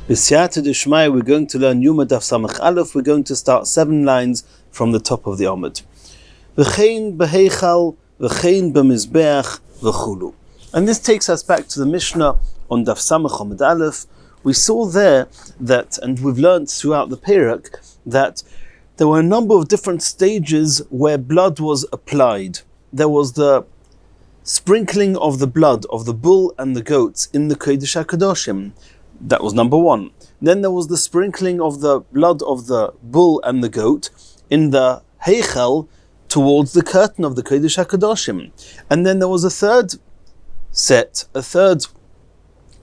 B'siyata d'shmaya, we're going to learn Yoma Daf Samach Aleph. We're going to start 7 lines from the top of the Amud. V'chein b'heichal, v'chein b'mizbeach, v'chulu. And this takes us back to the Mishnah on Daf Samach Yoma Aleph. We saw there that, and we've learned throughout the Perek, that there were a number of different stages where blood was applied. There was the sprinkling of the blood of the bull and the goats in the Kodesh HaKadoshim. That was number 1. Then there was the sprinkling of the blood of the bull and the goat in the Heichel towards the curtain of the Kodesh HaKadoshim. And then there was a third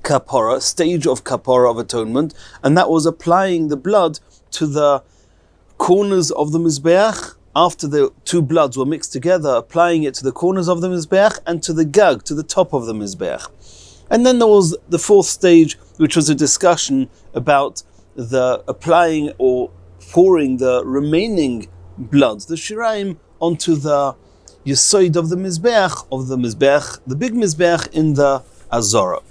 kapora, stage of kapora of atonement, and that was applying the blood to the corners of the Mizbeach. After the two bloods were mixed together, applying it to the corners of the Mizbeach and to the gag, to the top of the Mizbeach. And then there was the 4th stage, which was a discussion about the applying or pouring the remaining blood, the shiraim, onto the yesoid of the Mizbeach, the big Mizbeach in the Azara.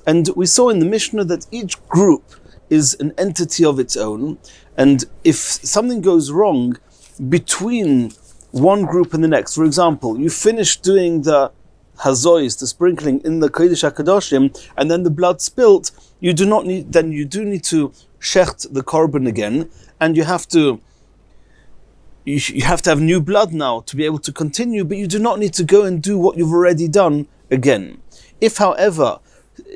And we saw in the Mishnah that each group is an entity of its own, and if something goes wrong between one group and the next, for example, you finish doing the hazois, the sprinkling in the Kodesh HaKadoshim, and then the blood spilt, you do need to shecht the korban again, and you have to have new blood now to be able to continue, but you do not need to go and do what you've already done again. If, however,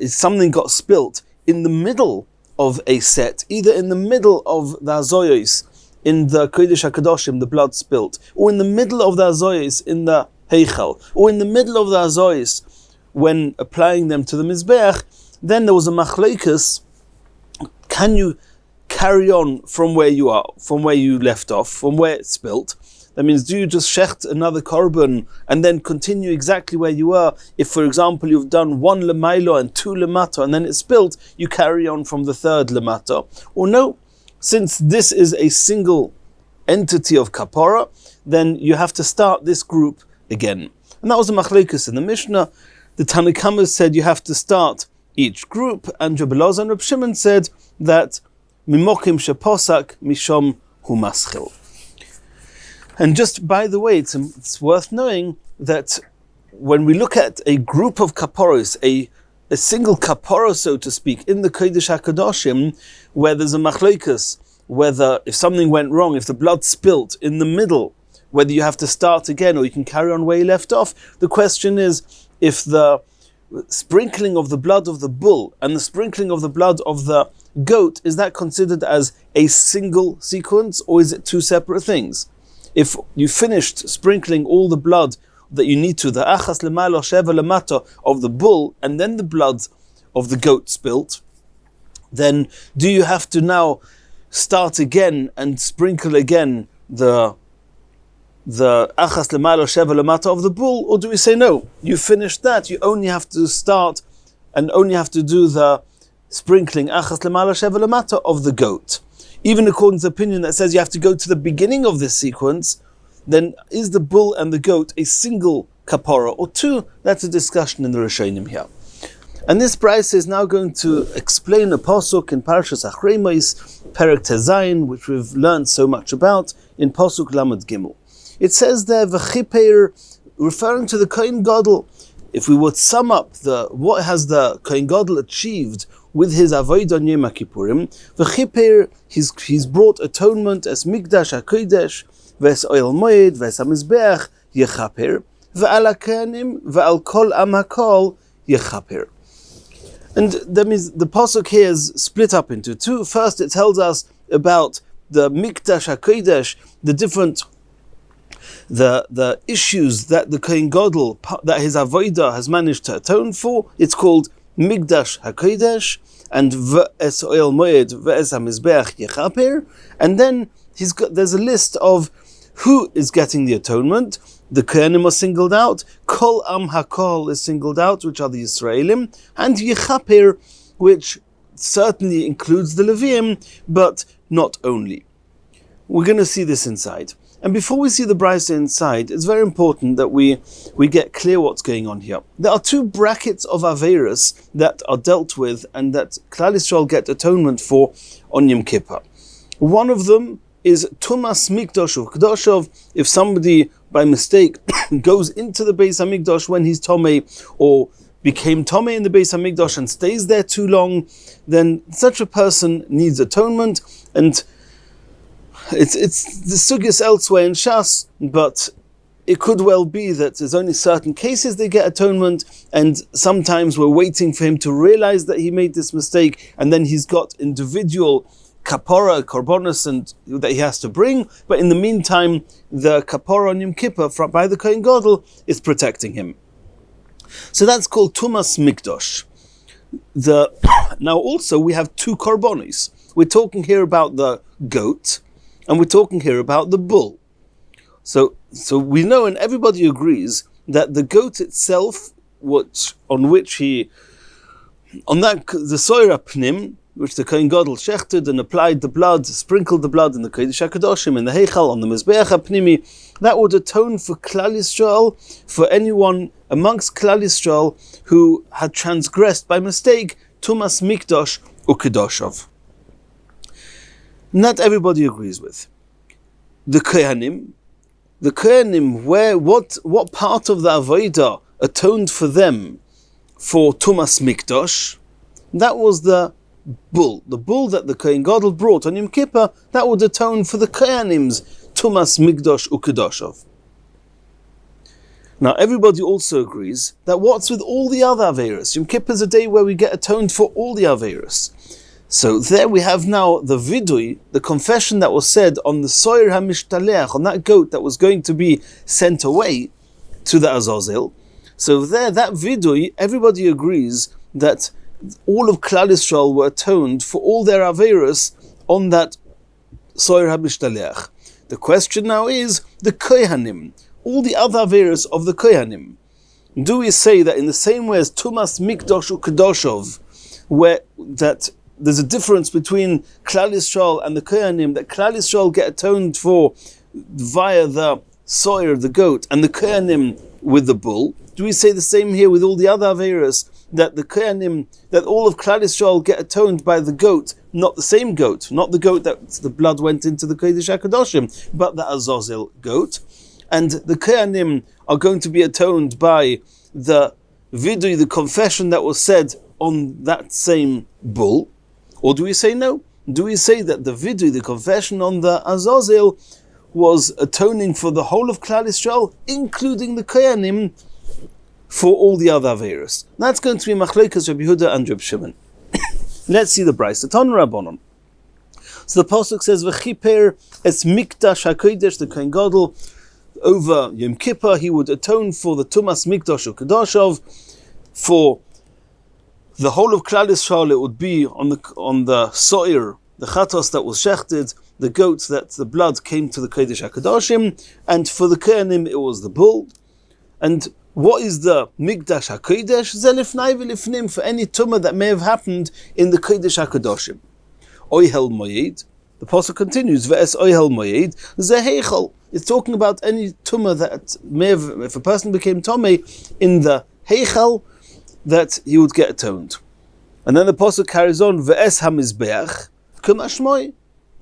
something got spilt in the middle of a set, either in the middle of the hazois in the Kodesh HaKadoshim, the blood spilt, or in the middle of the hazois in the Heichal, or in the middle of the hazois when applying them to the Mizbeach, then there was a machlokes. Can you carry on from where you are, from where you left off, from where it spilt? That means, do you just shecht another korban and then continue exactly where you were? If, for example, you've done 1 lemailo and 2 lemata and then it spilt, you carry on from the 3rd lemata. Or no, since this is a single entity of kapara, then you have to start this group again. And that was the machlokes in the Mishnah. The Tanna Kamma said you have to start each group, and Rabbi and Rabbi Shimon said that mimokim sheposak mishom hu maschil. And just by the way, it's worth knowing that when we look at a group of kaporos, a single kapora, so to speak, in the Kodesh HaKadoshim, where there's a machlokes, whether if something went wrong, if the blood spilt in the middle, whether you have to start again or you can carry on where you left off. The question is, if the sprinkling of the blood of the bull and the sprinkling of the blood of the goat, is that considered as a single sequence, or is it 2 separate things? If you finished sprinkling all the blood that you need to, the achas lemalo sheva lemata of the bull, and then the blood of the goat spilt, then do you have to start again and sprinkle again the achas lemalo sheva lemata of the bull, or do we say no? You finished that. You only have to start and only have to do the sprinkling achas lemalo sheva lemata of the goat. Even according to the opinion that says you have to go to the beginning of this sequence, then is the bull and the goat a single kapara or 2? That's a discussion in the Rishonim here. And this brayso is now going to explain a pasuk in Parashas Achrei Mos, Perek Tezayin, which we've learned so much about in pasuk Lamed Gimel. It says there, v'chipeir, referring to the Kohen Gadol. If we would sum up what has the Kohen Gadol achieved with his avodah on Yom Kippurim, v'chipeir, he's brought atonement as Mikdash HaKodesh, v'es oil moed, v'es HaMizbeach, yechaper, v'al HaKohanim, v'al kol am HaKol, yechaper. And that means the pasuk here is split up into 2. First, it tells us about the Mikdash HaKodesh, the issues that the Kohen Gadol, that his avodah has managed to atone for. It's called Mikdash HaKodesh, and V'es Oil Moed, V'es HaMizbeach Yechaper. And then there's a list of who is getting the atonement. The Kohanim are singled out, Kol Am HaKol is singled out, which are the Yisraelim, and Yechaper, which certainly includes the Leviim, but not only. We're going to see this inside. And before we see the brisa inside, it's very important that we get clear what's going on here. There are two brackets of Averis that are dealt with and that Klal Yisrael get atonement for on Yom Kippur. One of them is Tumas Mikdash or Kedashov, if somebody by mistake goes into the Beis HaMikdash when he's Tomei, or became Tomei in the Beis HaMikdash and stays there too long, then such a person needs atonement. And it's the sugyas elsewhere in Shas, but it could well be that there's only certain cases they get atonement, and sometimes we're waiting for him to realize that he made this mistake, and then he's got individual kapara, korbanos, and that he has to bring. But in the meantime, the kapara on Yom Kippur by the Kohen Gadol is protecting him. So that's called Tumas Mikdash. Now also we have two korbanos. We're talking here about the goat, and we're talking here about the bull. So we know, and everybody agrees, that the goat itself, the soira pnim, which the Kohen Gadol shechted and applied the blood, sprinkled the blood in the Kodesh HaKadoshim, in the Heichal, on the Mizbeach HaPnimi, that would atone for Klal Yisrael, for anyone amongst Klal Yisrael who had transgressed by mistake Tumas Mikdash Ukedoshav. Not everybody agrees with. The Kohanim, what part of the Avodah atoned for them for Tumas Mikdash? That was the bull that the Kohen Gadol brought on Yom Kippur, that would atone for the Kohanim's Tumas Mikdash Ukedoshav. Now everybody also agrees that what's with all the other Averis? Yom Kippur is a day where we get atoned for all the Averis. So there we have now the vidui, the confession that was said on the soir hamishtalech, on that goat that was going to be sent away to the Azazel. So there, that vidui, everybody agrees that all of Klal Yisrael were atoned for all their Averis on that soir hamishtalech. The question now is the Kohanim, all the other Averis of the Kohanim. Do we say that in the same way as Tumas Mikdash Ukedoshav, where that there's a difference between Klal Yisrael and the Kohanim, that Klal Yisrael get atoned for via the soir, the goat, and the Kohanim with the bull? Do we say the same here with all the other Averis, that the Kohanim, that all of Klal Yisrael get atoned by the goat, not the same goat, not the goat that the blood went into the Kodesh HaKadoshim, but the Azazel goat, and the Kohanim are going to be atoned by the vidui, the confession that was said on that same bull? Or do we say no? Do we say that the vidui, the confession on the Azazel, was atoning for the whole of Klal Yisrael, including the Kohanim, for all the other Averis? That's going to be Machlekes Rabbi Yehuda and Rabbi Shimon. Let's see the brayso. Ton Rabbanon. So the pasuk says, "V'chiper es mikdash hakodesh," the Kohen Gadol, over Yom Kippur, he would atone for the Tumas Mikdash Ukedoshav, for the whole of Klal Yisrael. It would be on the soir, the chatos that was shechted, the goat that the blood came to the Kodesh HaKadoshim, and for the Kohanim it was the bull. And what is the Mikdash HaKodesh? Zelifnai v'lifnim, for any tumah that may have happened in the Kodesh HaKadoshim. Oihel moyed, the pasuk continues, Ve'es oihel moyed, zeheichel. It's talking about any tumah that may have, if a person became tomei in the heichel, that he would get atoned. And then the pasuk carries on, Ve'es hamizbeach, kumashmoy.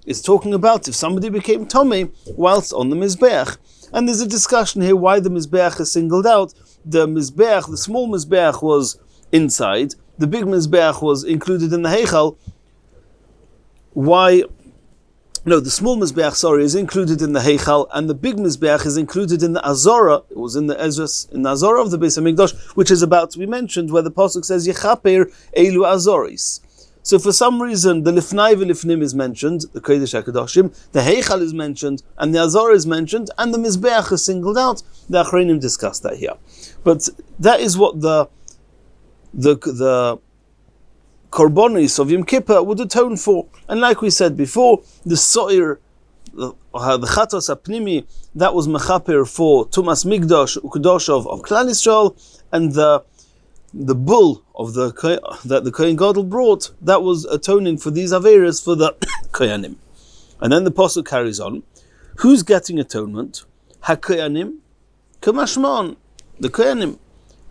It's talking about if somebody became tomei whilst on the mizbeach. And there's a discussion here why the mizbeach is singled out. The mizbeach, the small mizbeach, was inside. The big mizbeach was included in the heichal. Why? No, the small mizbeach, is included in the heichal, and the big mizbeach is included in the azora. It was in the Ezras, in the azora of the Beis HaMikdash, which is about to be mentioned, where the pasuk says Yechaper Elu Azoris. So for some reason, the Lifnai v'Lifnim is mentioned, the Kodesh HaKadoshim, the Heichal is mentioned, and the Azor is mentioned, and the Mizbeach is singled out. The Achreinim discussed that here. But that is what the Korbanos of Yom Kippur would atone for. And like we said before, the So'ir, the Chatos HaPnimi, that was Mechaper for Tumas Mikdash Ukedoshav of Klal Yisrael, and the bull of that the Kohen Gadol brought, that was atoning for these Averis for the Kohanim. And then the pasuk carries on, Who's getting atonement? HaKoyanim, Kamashmon, the Koyanim.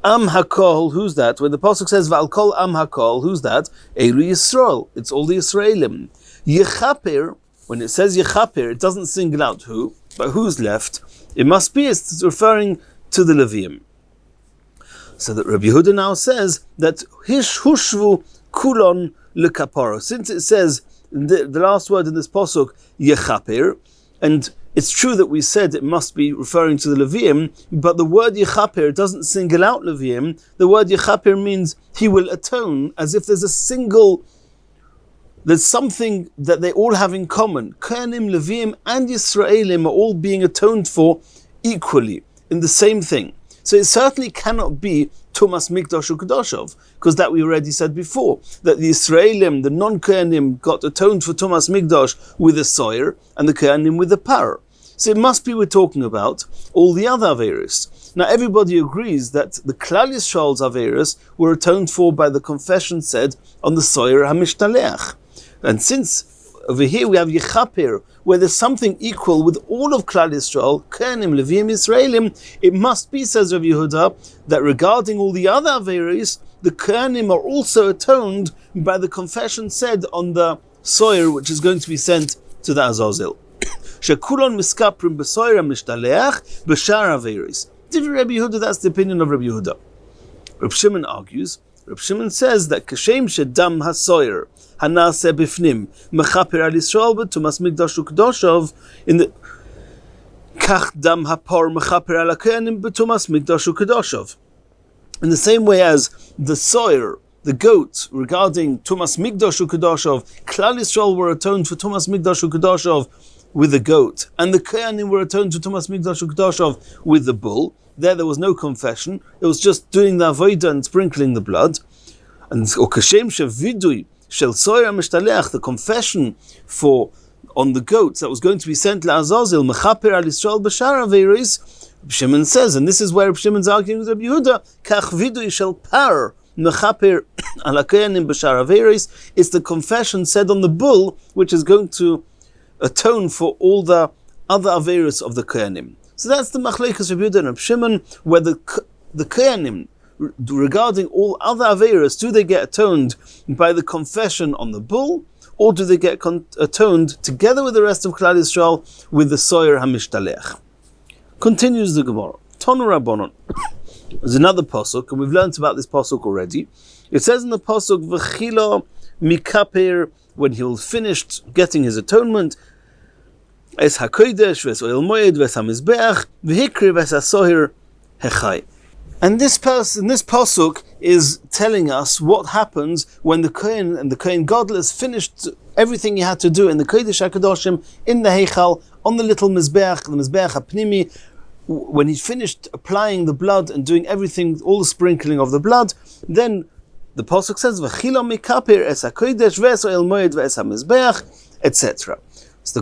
Am HaKol, who's that? When the Pasuk says V'al Kol Am HaKol, who's that? Eilu Yisrael, it's all the Yisraelim. Yechaper, when it says Yechaper, it doesn't single out who, but who's left? It must be, it's referring to the Levium. So that Rabbi Yehuda now says that Hushvu Kulon Lekaparo. Since it says the last word in this Pasuk, Yechaper, and it's true that we said it must be referring to the Levium, but the word Yechaper doesn't single out Levium. The word Yechaper means he will atone, as if there's something that they all have in common. Kohanim, Levium, and Yisraelim are all being atoned for equally, in the same thing. So it certainly cannot be Tumas Mikdash U'Kedoshov, because that we already said before, that the Yisraelim, the non-Kohanim, got atoned for Tumas Mikdash with a soyer, and the Kohanim with a par. So it must be we're talking about all the other Averis. Now everybody agrees that the Klal Yisrael's Averis were atoned for by the confession said on the soyer HaMishtaleach. And since over here we have Yechaper, where there's something equal with all of Klal Yisrael, Kohanim, Leviim, Yisraelim, it must be, says Rabbi Yehuda, that regarding all the other Averis, the Kohanim are also atoned by the confession said on the soyer which is going to be sent to the Azazel. Shekulon miskaprim b'soyer mishtaleach b'shar Averis. Different Rabbi Yehuda, that's the opinion of Rabbi Yehuda. Reb Shimon argues. Reb Shimon says that kashem shedam hasoyer hanaseh bifnim mechaper al Yisrael b'tumas mikdash u'kedoshov in the kach dam hapor mechaper al hakoyanim b'tumas mikdash u'kedoshov. In the same way as the soyer, the goat, regarding tumas mikdash u'kedoshov, Klal Yisrael were atoned for tumas mikdash u'kedoshov with the goat, and the Kohanim were atoned to Tumas Mikdash U'Kedoshov with the bull. There was no confession; it was just doing the avodah and sprinkling the blood. And Okashem Shevidui Shel Soyer Mishtaleach, the confession for on the goats that was going to be sent to Azazel Mechaper Al Yisrael B'Shar Averis. Shimon says, and this is where Shimon's arguing with Rabbi Yehuda, Kach Vidui Shel Par Mechaper Al Hakoyanim B'Shar Averis. It's the confession said on the bull which is going to atone for all the other Averis of the Kohanim. So that's the Machlekes Rabbi Yehuda and Rabbi Shimon, where the Kohanim, regarding all other Averis, do they get atoned by the confession on the bull, or do they get atoned together with the rest of Klal Yisrael with the Soyer HaMishtalech? Continues the Gemara. Tonu Rabbanon. There's another pasuk, and we've learned about this pasuk already. It says in the pasuk, V'chilo mikaper, when he was finished getting his atonement, es hakodesh ves oil moed ves hamizbeach v'hikri ves hasohir hechai. And this pasuk is telling us what happens when the Kohen and the Kohen Gadol finished everything he had to do in the Kodesh HaKadoshim, in the Heichal, on the little Mizbeach, the Mizbeach HaPnimi. When he finished applying the blood and doing everything, all the sprinkling of the blood, then the pasuk says, "V'chilo mikaper es hakodesh ves oil moed ves hamizbeach," etc. So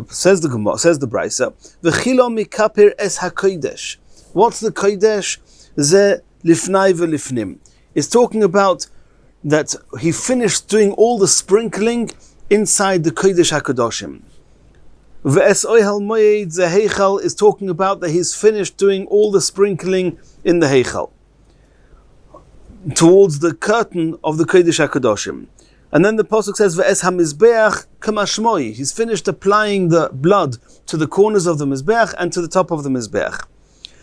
says the Brisa, "V'chilo mikaper es hakodesh." What's the kodesh? Ze lifnai v'lifnim. It's talking about that he finished doing all the sprinkling inside the Kodesh HaKadoshim. V'es oihal moed ze heichal is talking about that he's finished doing all the sprinkling in the heichal, towards the curtain of the Kodesh HaKadoshim. And then the pasuk says, "Ve'es hamizbeach kamashmoi." He's finished applying the blood to the corners of the mizbeach and to the top of the mizbeach.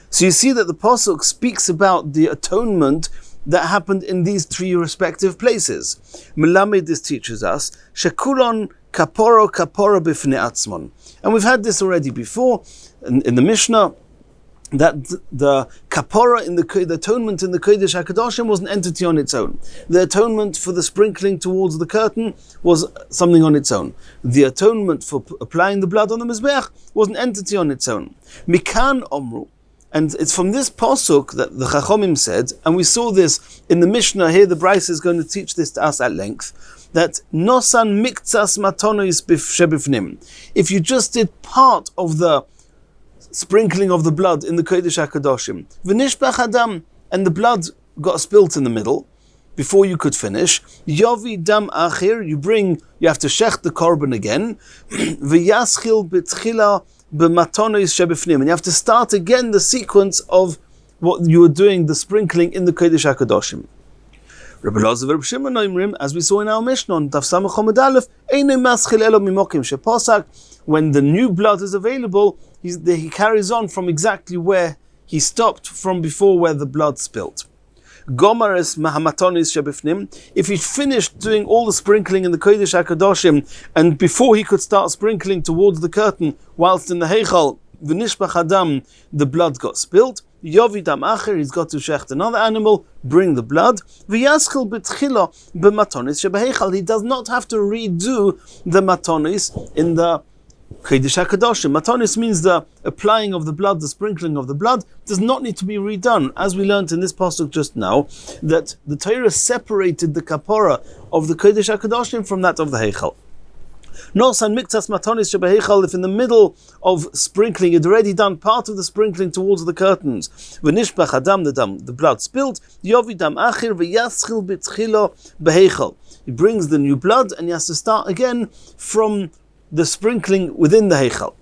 So you see that the pasuk speaks about the atonement that happened in these three respective places. Melamed, this teaches us, shekulon kaporo bifnei atzmon. And we've had this already before in the Mishnah, that the kapora in the atonement in the Kodesh HaKadoshim was an entity on its own. The atonement for the sprinkling towards the curtain was something on its own. The atonement for applying the blood on the Mizbeach was an entity on its own. Mikan Omru. And it's from this pasuk that the Chachomim said, and we saw this in the Mishnah here, the Brisa is going to teach this to us at length, that Nosan miktsas matonos shebifnim. If you just did part of the sprinkling of the blood in the Kodesh HaKadoshim, v'nishbach adam, and the blood got spilt in the middle, before you could finish, Yavi dam achir, you have to shech the korban again, v'yaschil b'tchila b'matonos shebifnim, and you have to start again the sequence of what you were doing, the sprinkling in the Kodesh HaKadoshim. Rabbi Loza v'Reb Shimon Oimrim, as we saw in our Mishnah on Daf Samach Amud Aleph, Einay maschil elo mimokim sheposak. When the new blood is available, he carries on from exactly where he stopped from before, where the blood spilt. Gomares mahamatonis shebifnim. If he finished doing all the sprinkling in the Kodesh HaKadoshim, and before he could start sprinkling towards the curtain, whilst in the Heichal, v'nishbach adam, the blood got spilt. Yovidam acher, he's got to shecht another animal, bring the blood. V'yaschil b'tchila b'matonis shebeheichal. He does not have to redo the matonis in the Kodesh HaKadoshim. Matonis means the applying of the blood, the sprinkling of the blood, does not need to be redone. As we learned in this pasuk just now, that the Torah separated the kapora of the Kodesh HaKadoshim from that of the Heichal. Nosan miktas matonis shebeheichal, if in the middle of sprinkling you'd already done part of the sprinkling towards the curtains, v'nishbach adam, the blood spilled, yovidam achir v'yaschil b'tchilo beheichal. He brings the new blood and he has to start again from the sprinkling within the Heichal.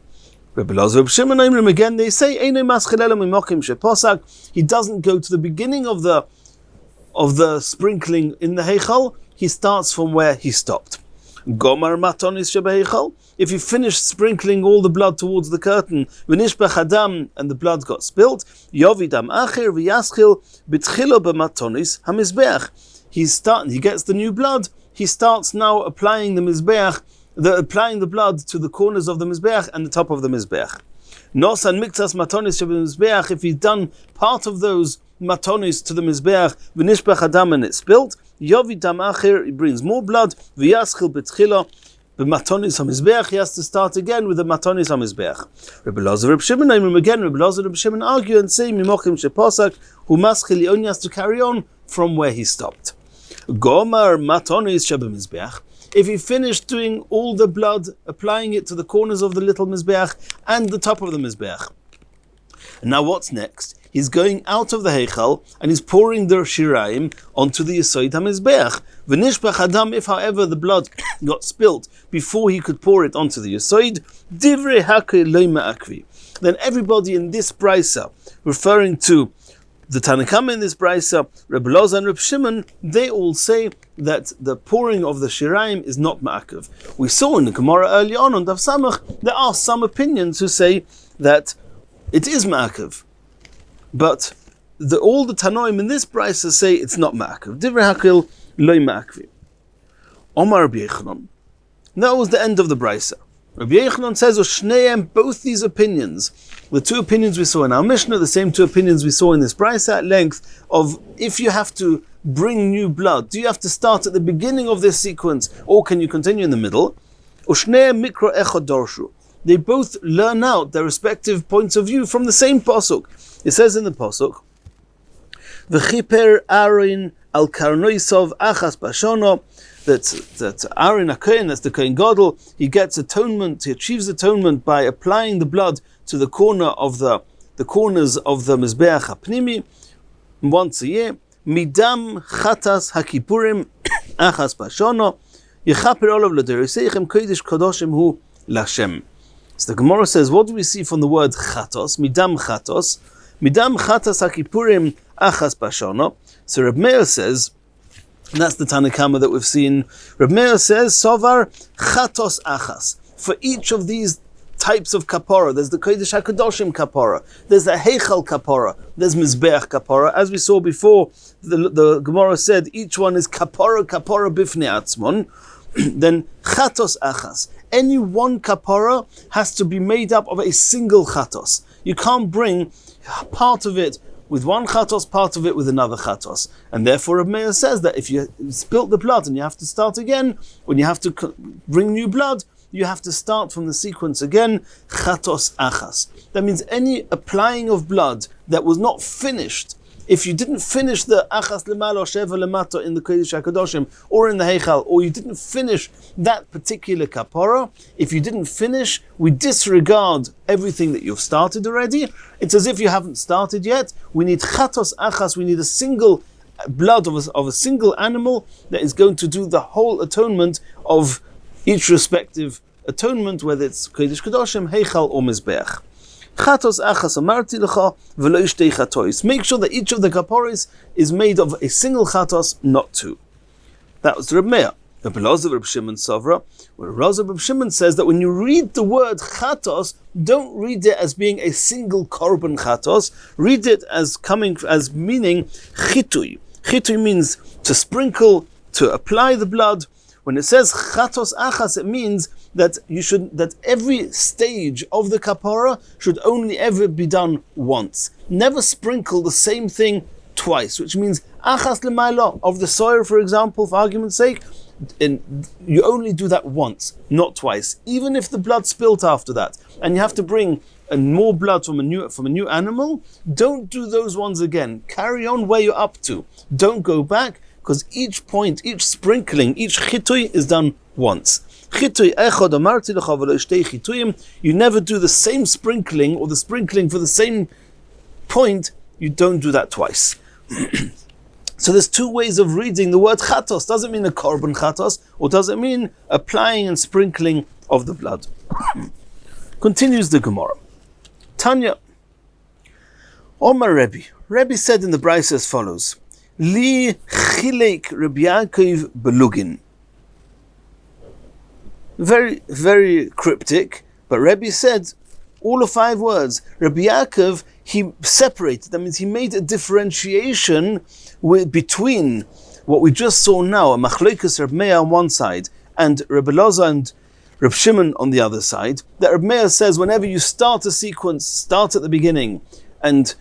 Rabbi Loza v'Reb Shimon Oimrim, again they say, Einay maschil elo mimokim sheposak. He doesn't go to the beginning of the sprinkling in the Heichal, he starts from where he stopped. Gomar matonis shebeheichal. If you finish sprinkling all the blood towards the curtain, v'nishbach adam, and the blood got spilt, yovidam acher v'yaschil b'tchilo b'matonis hamizbeach. He gets the new blood. He starts now applying the mizbeach, applying the blood to the corners of the mizbeach and the top of the mizbeach. Nosan miktas matonis shebemizbeach. If he's done part of those matonis to the mizbeach, v'nishbach adam, and it spilt, yovidam acher, he brings more blood, v'yaschil b'tchila b'matonis hamizbeach. He has to start again with the matonis hamizbeach. Rabbi Loza v'Reb Shimon Oimrim, again Rabbi Loza and Reb Shimon argue and say mimokim sheposak hu maschil, he only has to carry on from where he stopped. Gomar matonis shebemizbeach. If he finished doing all the blood, applying it to the corners of the little mizbeach and the top of the mizbeach, and now what's next? He's going out of the Heichal and he's pouring the shiraim onto the Yesod HaMizbeach. V'nishbach adam, if however the blood got spilt before he could pour it onto the Yesod, divrei hakei lo ma'akvi. Then everybody in this brisa, referring to the Tanakama in this brisa, Rabbi Loza and Reb Shimon, they all say that the pouring of the shiraim is not ma'akev. We saw in the Gemara early on Daf Samach, there are some opinions who say that it is ma'akev. But all the Tanoim in this brisa say it's not ma'akev. Divrei hakil loy ma'akvi. Omar Rabbi Yochanan. That was the end of the brisa. Rabbi Yochanan says, Shneim, both these opinions, the two opinions we saw in our Mishnah, the same two opinions we saw in this brisa at length, of if you have to bring new blood, do you have to start at the beginning of this sequence, or can you continue in the middle? Shneim mikro echad dorshu. They both learn out their respective points of view from the same pasuk. It says in the pasuk, "V'chiper Aaron al karnoisov achas bashono." That Aaron HaKohen, that's the Kohen Gadol, he gets atonement. He achieves atonement by applying the blood to the corners of the mizbeach hapnimi once a year. Midam chatas hakipurim achas bashono yechaper olav l'dereseichem kodesh kadoshim hu l'Hashem. So the Gemara says, what do we see from the word chatos? Midam chatos hakipurim achas bashono. So Reb Meir says, and that's the Tanakama that we've seen. Reb Meir says, Sovar chatos achas. For each of these types of kapora, there's the Kodesh HaKadoshim kapora, there's the Heichal kapora, there's Mizbeach kapora. As we saw before, the Gemara said each one is kapora bifnei atzmon. Then chatos achas. Any one kapora has to be made up of a single chatos. You can't bring part of it with one chatos, part of it with another chatos. And therefore Reb Meir says that if you spilt the blood and you have to start again, when you have to bring new blood, you have to start from the sequence again, chatos achas. That means any applying of blood that was not finished, if you didn't finish the achas lemalo sheva lemato in the Kodesh HaKadoshim or in the Heichal, or you didn't finish that particular kapora, if you didn't finish, we disregard everything that you've started already. It's as if you haven't started yet. We need chatos achas, we need a single blood of a single animal that is going to do the whole atonement of each respective atonement, whether it's Kodesh Kedoshim, Heichal or Mizbeach. Chatos achas amarti lecha v'lo shtei chatois. Make sure that each of the kaporis is made of a single chatos, not two. That was Reb Meir. Rabbi Reb Shimon Sovra, where Reb Shimon says that when you read the word chatos, don't read it as being a single korban chatos. Read it as meaning chitui. Chitui means to sprinkle, to apply the blood. When it says chatos achas, it means that every stage of the kapara should only ever be done once. Never sprinkle the same thing twice, which means achas l'mayla of the soil, for example, for argument's sake. You only do that once, not twice. Even if the blood spilt after that, and you have to bring more blood from a new animal, don't do those ones again. Carry on where you're up to. Don't go back, because each point, each sprinkling, each chitui is done once. You never do the same sprinkling or the sprinkling for the same point. You don't do that twice. So there's two ways of reading the word chatos. Does it mean a korban chatos, or does it mean applying and sprinkling of the blood? Continues the Gemara. Tanya, Omar Rabbi. Rabbi said in the Brisa as follows: Li chilek Rabbi Yaakov belugin. Very, very cryptic, but Rabbi said all of 5 words. Rabbi Yaakov, he separated. That means he made a differentiation between what we just saw now, a machlokes Reb Meir on one side and Reb Elazar and Reb Shimon on the other side. That Reb Meir says whenever you start a sequence, start at the beginning, and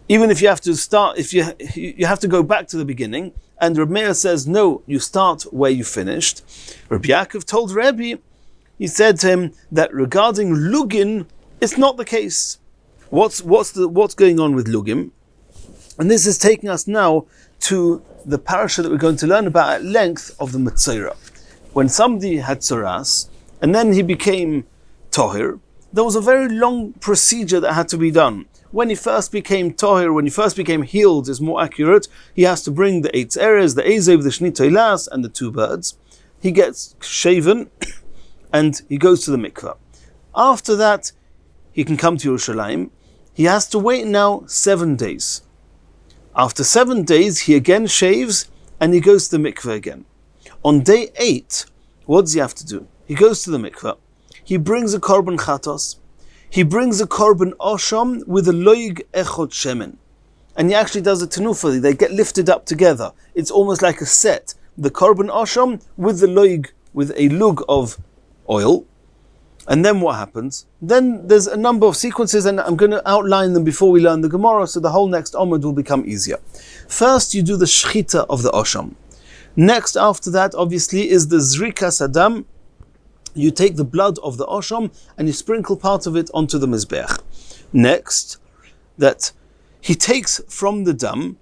even if you have to start, if you have to go back to the beginning. And Reb Meir says no, you start where you finished. Rabbi Yaakov told Rabbi, he said to him that regarding lugin, it's not the case. What's going on with lugim? And this is taking us now to the parasha that we're going to learn about at length of the Metzora. When somebody had tzoras, and then he became tohir, there was a very long procedure that had to be done. When he first became tohir, when he first became healed is more accurate, he has to bring the 8 areas, the ezev, the shnita ilas, and the 2 birds. He gets shaven, and he goes to the mikveh. After that, he can come to Yerushalayim. He has to wait now 7 days. After 7 days, he again shaves, and he goes to the mikveh again. On day 8, what does he have to do? He goes to the mikveh. He brings a korban chatos. He brings a korban osham with a loig echod shemen. And he actually does a tenufa. They get lifted up together. It's almost like a set. The korban osham with the loig, with a lug of oil. And then what happens? Then there's a number of sequences, and I'm going to outline them before we learn the Gemara, so the whole next Omid will become easier. First, you do the shlita of the osham. Next, after that, obviously, is the zrika sadam. You take the blood of the osham and you sprinkle part of it onto the mizbech. Next, that he takes from the dam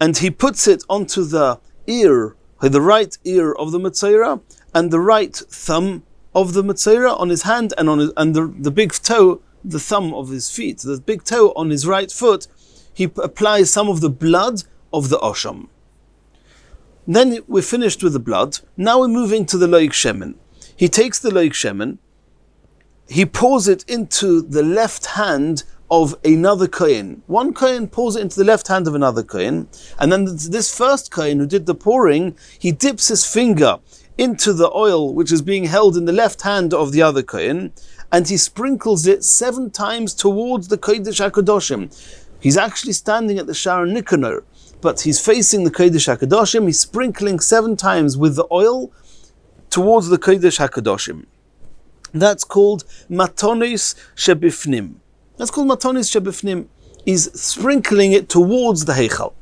and he puts it onto the ear, the right ear of the Metzora, and the right thumb of the Metzora on his hand, and the big toe, the thumb of his feet, the big toe on his right foot. He applies some of the blood of the osham. Then we're finished with the blood. Now we're moving to the loig shemen. He takes the loig shemen, he pours it into the left hand of another kohen. One kohen pours it into the left hand of another kohen, and then this first kohen who did the pouring, he dips his finger into the oil which is being held in the left hand of the other kohen, and he sprinkles it 7 times towards the Kodesh HaKadoshim. He's actually standing at the Shar Nikanor, but he's facing the Kodesh HaKadoshim. He's sprinkling 7 times with the oil towards the Kodesh HaKadoshim. That's called Matonis Shebifnim. He's sprinkling it towards the Heichal.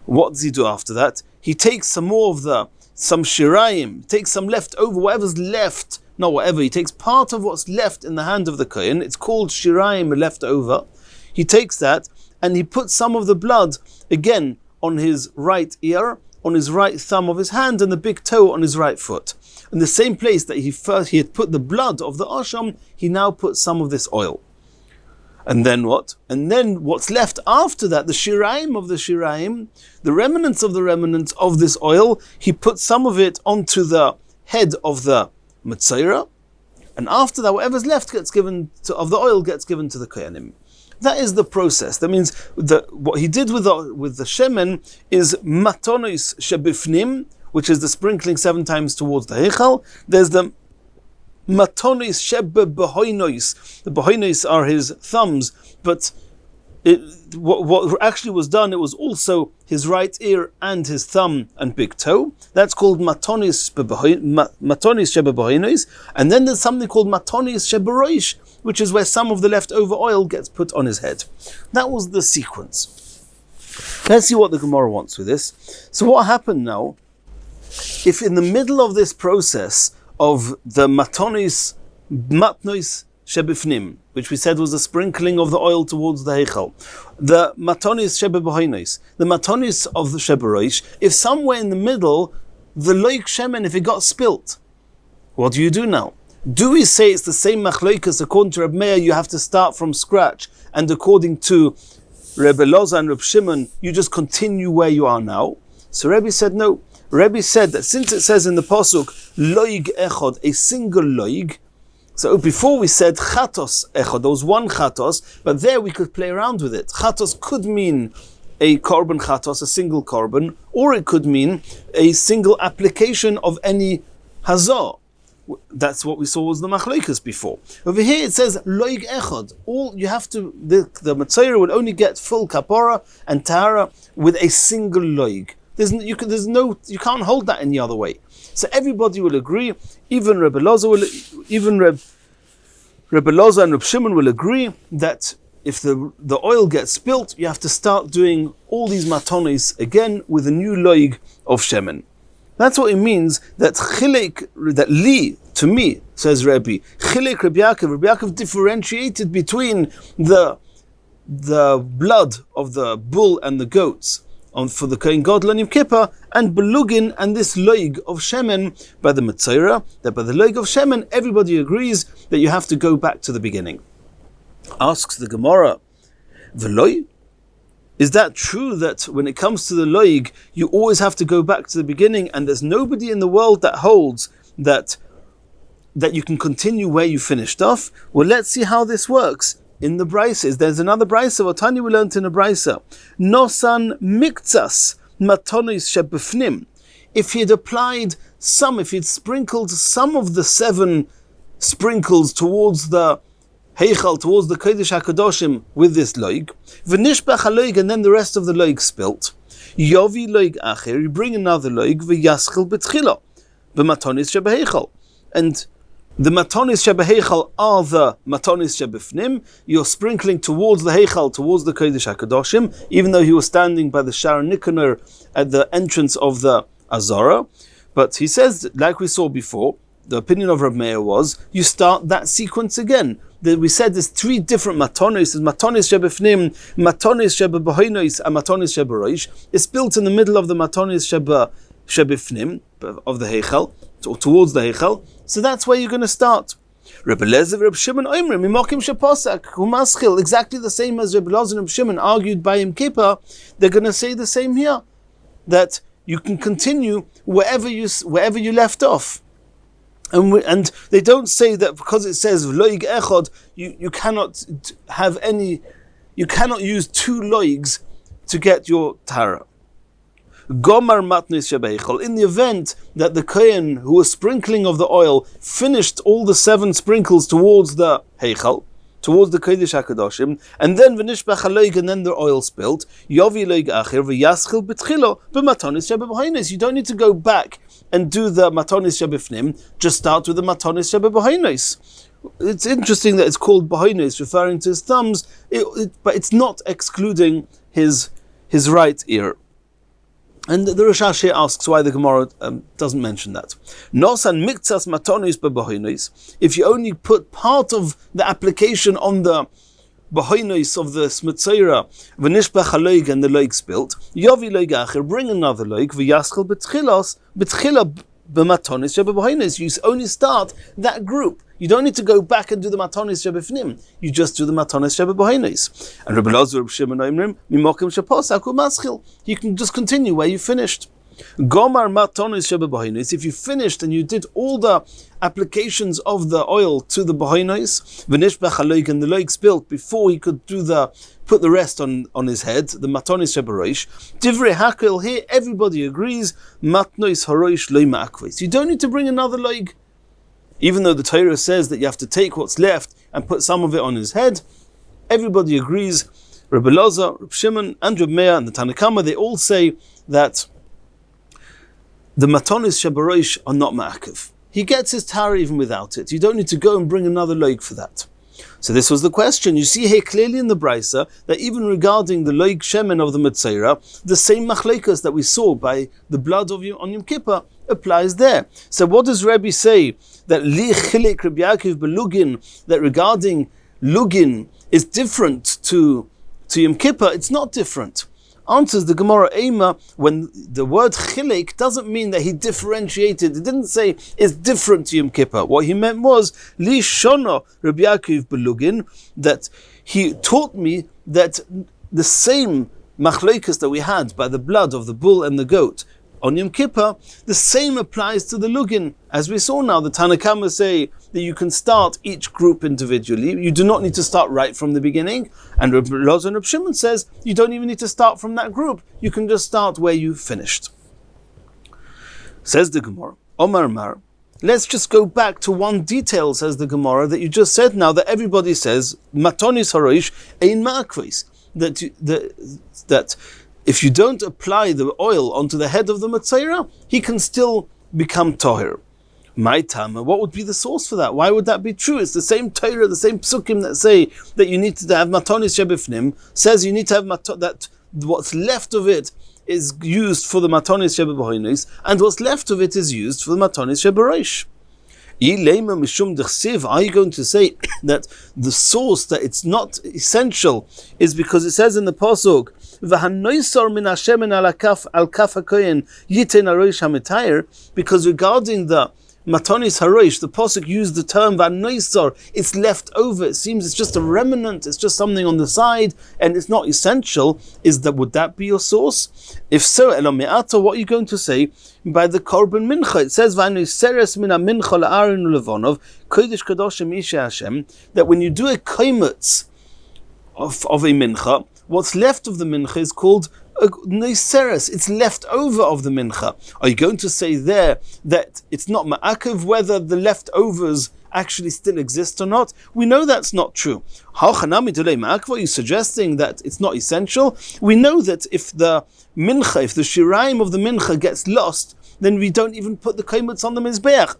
What does he do after that? He takes some shirayim, takes some leftover, whatever's left, he takes part of what's left in the hand of the kohen. It's called shirayim, left over. He takes that and he puts some of the blood again on his right ear, on his right thumb of his hand, and the big toe on his right foot. In the same place that he had put the blood of the osham, he now puts some of this oil. And then what? And then what's left after that, the shirayim of the shirayim, the remnants of this oil, he puts some of it onto the head of the Matzaira, and after that, whatever's left of the oil gets given to the Kohanim. That is the process. That means what he did with the shemen is matonis shebifnim, which is the sprinkling 7 times towards the heichal. There's the matonis shebe behoinois. The behoinois are his thumbs, but what actually was done, it was also his right ear and his thumb and big toe. That's called matonis shebe behoinois. And then there's something called matonis shebe roish, which is where some of the leftover oil gets put on his head. That was the sequence. Let's see what the Gemara wants with this. So what happened now, if in the middle of this process of the matnois shebifnim, which we said was the sprinkling of the oil towards the heichal, the matonis shebebehoinos, the matonis of the sheberoish, if somewhere in the middle, the loik shemen, if it got spilt, what do you do now? Do we say it's the same machloikas according to Reb Meir, you have to start from scratch, and according to Rebbe Loza and Reb Shimon, you just continue where you are now? So Rebbe said no. Rebbe said that since it says in the pasuk loig echod, a single loig, so before we said chatos echod, there was one chatos, but there we could play around with it. Chatos could mean a korban chatos, a single korban, or it could mean a single application of any hazah. That's what we saw was the machloikas before. Over here it says loig echod. All you have to, the Matzaira will only get full kapara and tahara with a single loig. You can't hold that any other way. So everybody will agree, even Rebbe Loza and Reb Shimon will agree that if the oil gets spilt, you have to start doing all these matonis again with a new loig of shemen. That's what it means that chilek, that li, to me, says Rabbi, chilek Rabbi Yaakov differentiated between the blood of the bull and the goats for the Kohen Gadol on Yom Kippur, and belugin, and this loig of shemen by the Matzaira, that by the loig of shemen, everybody agrees that you have to go back to the beginning. Asks the Gemara, v'loi? Is that true that when it comes to the loig, you always have to go back to the beginning, and there's nobody in the world that holds that you can continue where you finished off? Well, let's see how this works. In the Braises, there's another Braisa, what Tanya we learned in a Braisa. Nosan miktsas matonis shebifnim. If he'd sprinkled some of the 7 sprinkles towards the heichal, towards the Kodesh HaKadoshim with this loig, v'nishbach haloig, and then the rest of the loig spilt, yovi loig acher, you bring another loig, v'yaschil betchila, b'matonis shebeheichal. And the matonis shebeheichal are the matonis shebifnim. You're sprinkling towards the heichal, towards the Kodesh HaKadoshim, even though he was standing by the Shar Nikanor at the entrance of the Azara. But he says, like we saw before, the opinion of Reb Meir was, you start that sequence again. We said there's 3 different matonis. There's matonis shebifnim, matonis shebebehoinos, and matonis sheberoish. It's built in the middle of the matonis shebifnim, of the heichal, towards the heichal. So that's where you're going to start. Rebbe Lezer, Reb Shimon, Oimrim, Mimokim Sheposak, Humaschil, exactly the same as Rebbe Lezer and Reb Shimon argued by Yom Kippur. They're going to say the same here, that you can continue wherever you left off. And they don't say that because it says loig echod, you cannot use 2 loigs to get your tara. Gomar matnis shebeichol. In the event that the kohen who was sprinkling of the oil finished all the 7 sprinkles towards the heichal, towards the Kodesh HaKadoshim, and then v'nishbach haloig, and then the oil spilt, yovi loig acher v'yaschil betchilo b'matonis shebebehoinos. You don't need to go back and do the matonis shebifnim. Just start with the matonis shebebehoinos. It's interesting that it's called behoinos, referring to his thumbs, but it's not excluding his right ear. And the Rosh Hashanah asks why the Gemara doesn't mention that. Nosan miktsas matonis bebehoinos. If you only put part of the application on the behoinos of the smitzaira, v'nishbach haloig, and the loig spilt, yovi loig acher, bring another loig, v'yaschil betchila b'matonis shebebehoinos. You only start that group. You don't need to go back and do the matonis shebifnim. You just do the matonis shebebehoinos. And Rebbe Lozer, Reb Shimon, Oimrim, Mimokim Sheposak Umaschil. You can just continue where you finished. Gomar matonis shebebahinos. If you finished and you did all the applications of the oil to the bahinos, v'nishbach haloik, and the loik spilt before he could put the rest on his head, the matonis sheberoish. Divrei hakel, here everybody agrees, matnois haroish loy ma'akves. You don't need to bring another loik. Even though the Torah says that you have to take what's left and put some of it on his head, everybody agrees. Rabbi Loza, Rabbi Shimon, and Rabbi Meir, and the Tanna Kama, they all say that the matonis sheberoish are not ma'akev. He gets his tara even without it. You don't need to go and bring another loik for that. So this was the question. You see here clearly in the Brisa that even regarding the loik shemen of the Metzora, the same machlekas that we saw by the blood of on Yom Kippur applies there. So what does Rabbi say? That li chilik Rabbi Yaakov belugin, that regarding lugin is different to Yom Kippur. It's not different. Answers the Gemara Ema, when the word chilek doesn't mean that he differentiated. It didn't say it's different to Yom Kippur. What he meant was li shono Rabbi Yaakov belugin, that he taught me that the same machloikas that we had by the blood of the bull and the goat on Yom Kippur, the same applies to the lugin. As we saw now, the Tanna Kama say that you can start each group individually. You do not need to start right from the beginning. And Rabbi Loza and Rabbi Shimon says you don't even need to start from that group. You can just start where you finished. Says the Gemara, Omar Mar. Let's just go back to one detail, says the Gemara, that you just said now, that everybody says matonis haroish ein ma'akves, that if you don't apply the oil onto the head of the Metzora, he can still become Tahir. My Tama, what would be the source for that? Why would that be true? It's the same Torah, the same psukim that say that you need to have matonis shebifnim, says you need to have that what's left of it is used for the matonis shebebahinos, and what's left of it is used for the matonis shebereish. Are you going to say that the source that it's not essential is because it says in the pasuk, because regarding the matonis haroish, the pasuk used the term v'hanoisar, it's left over. It seems it's just a remnant, it's just something on the side, and it's not essential. Would that be your source? If so, Elomeata, what are you going to say by the korban mincha? It says v'hanoiseres min mincha la'aron ulevonov kodesh kadoshim isha Hashem, that when you do a kaimetz of a mincha, what's left of the mincha is called a noiseres. It's left over of the mincha. Are you going to say there that it's not ma'akev whether the leftovers actually still exist or not? We know that's not true. Are you suggesting that it's not essential? We know that if the shiraim of the mincha gets lost, then we don't even put the kaimetz on the mizbeach,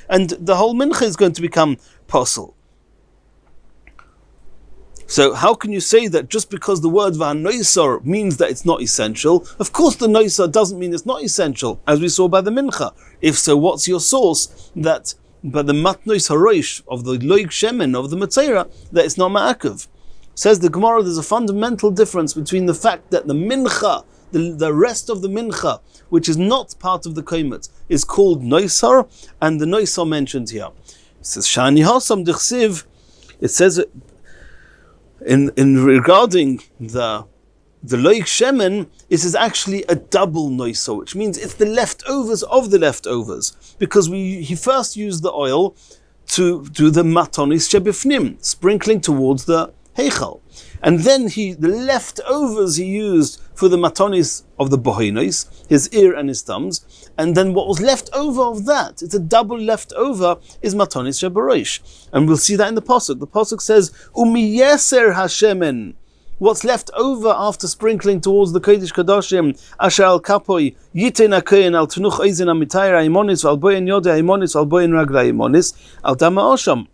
and the whole mincha is going to become posel. So how can you say that just because the word v'hanoisar means that it's not essential? Of course the noisar doesn't mean it's not essential, as we saw by the mincha. If so, what's your source that by the matnois haroish of the loik shemen of the Metzora, that it's not ma'akev? Says the Gemara, there's a fundamental difference between the fact that the mincha, the rest of the mincha, which is not part of the kaimetz, is called noisar, and the noisar mentioned here. It says shani hasam dichsiv. It says in regarding the loik shemen, it is actually a double noisar, which means it's the leftovers of the leftovers, because he first used the oil to do the matonis shebifnim, sprinkling towards the heichal, and then the leftovers he used for the matonis of the bohinos, his ear and his thumbs, and then what was left over of that, it's a double leftover, is matonis sheberoish. And we'll see that in the pasuk. The pasuk says, Umiyeser hashemen, what's left over after sprinkling towards the kodesh kadoshim, asher al kapoi yiten akoyin al tenuch eizin amitayr haimonis al boyen yodeh haimonis al boyen ragla haimonis al dama osham.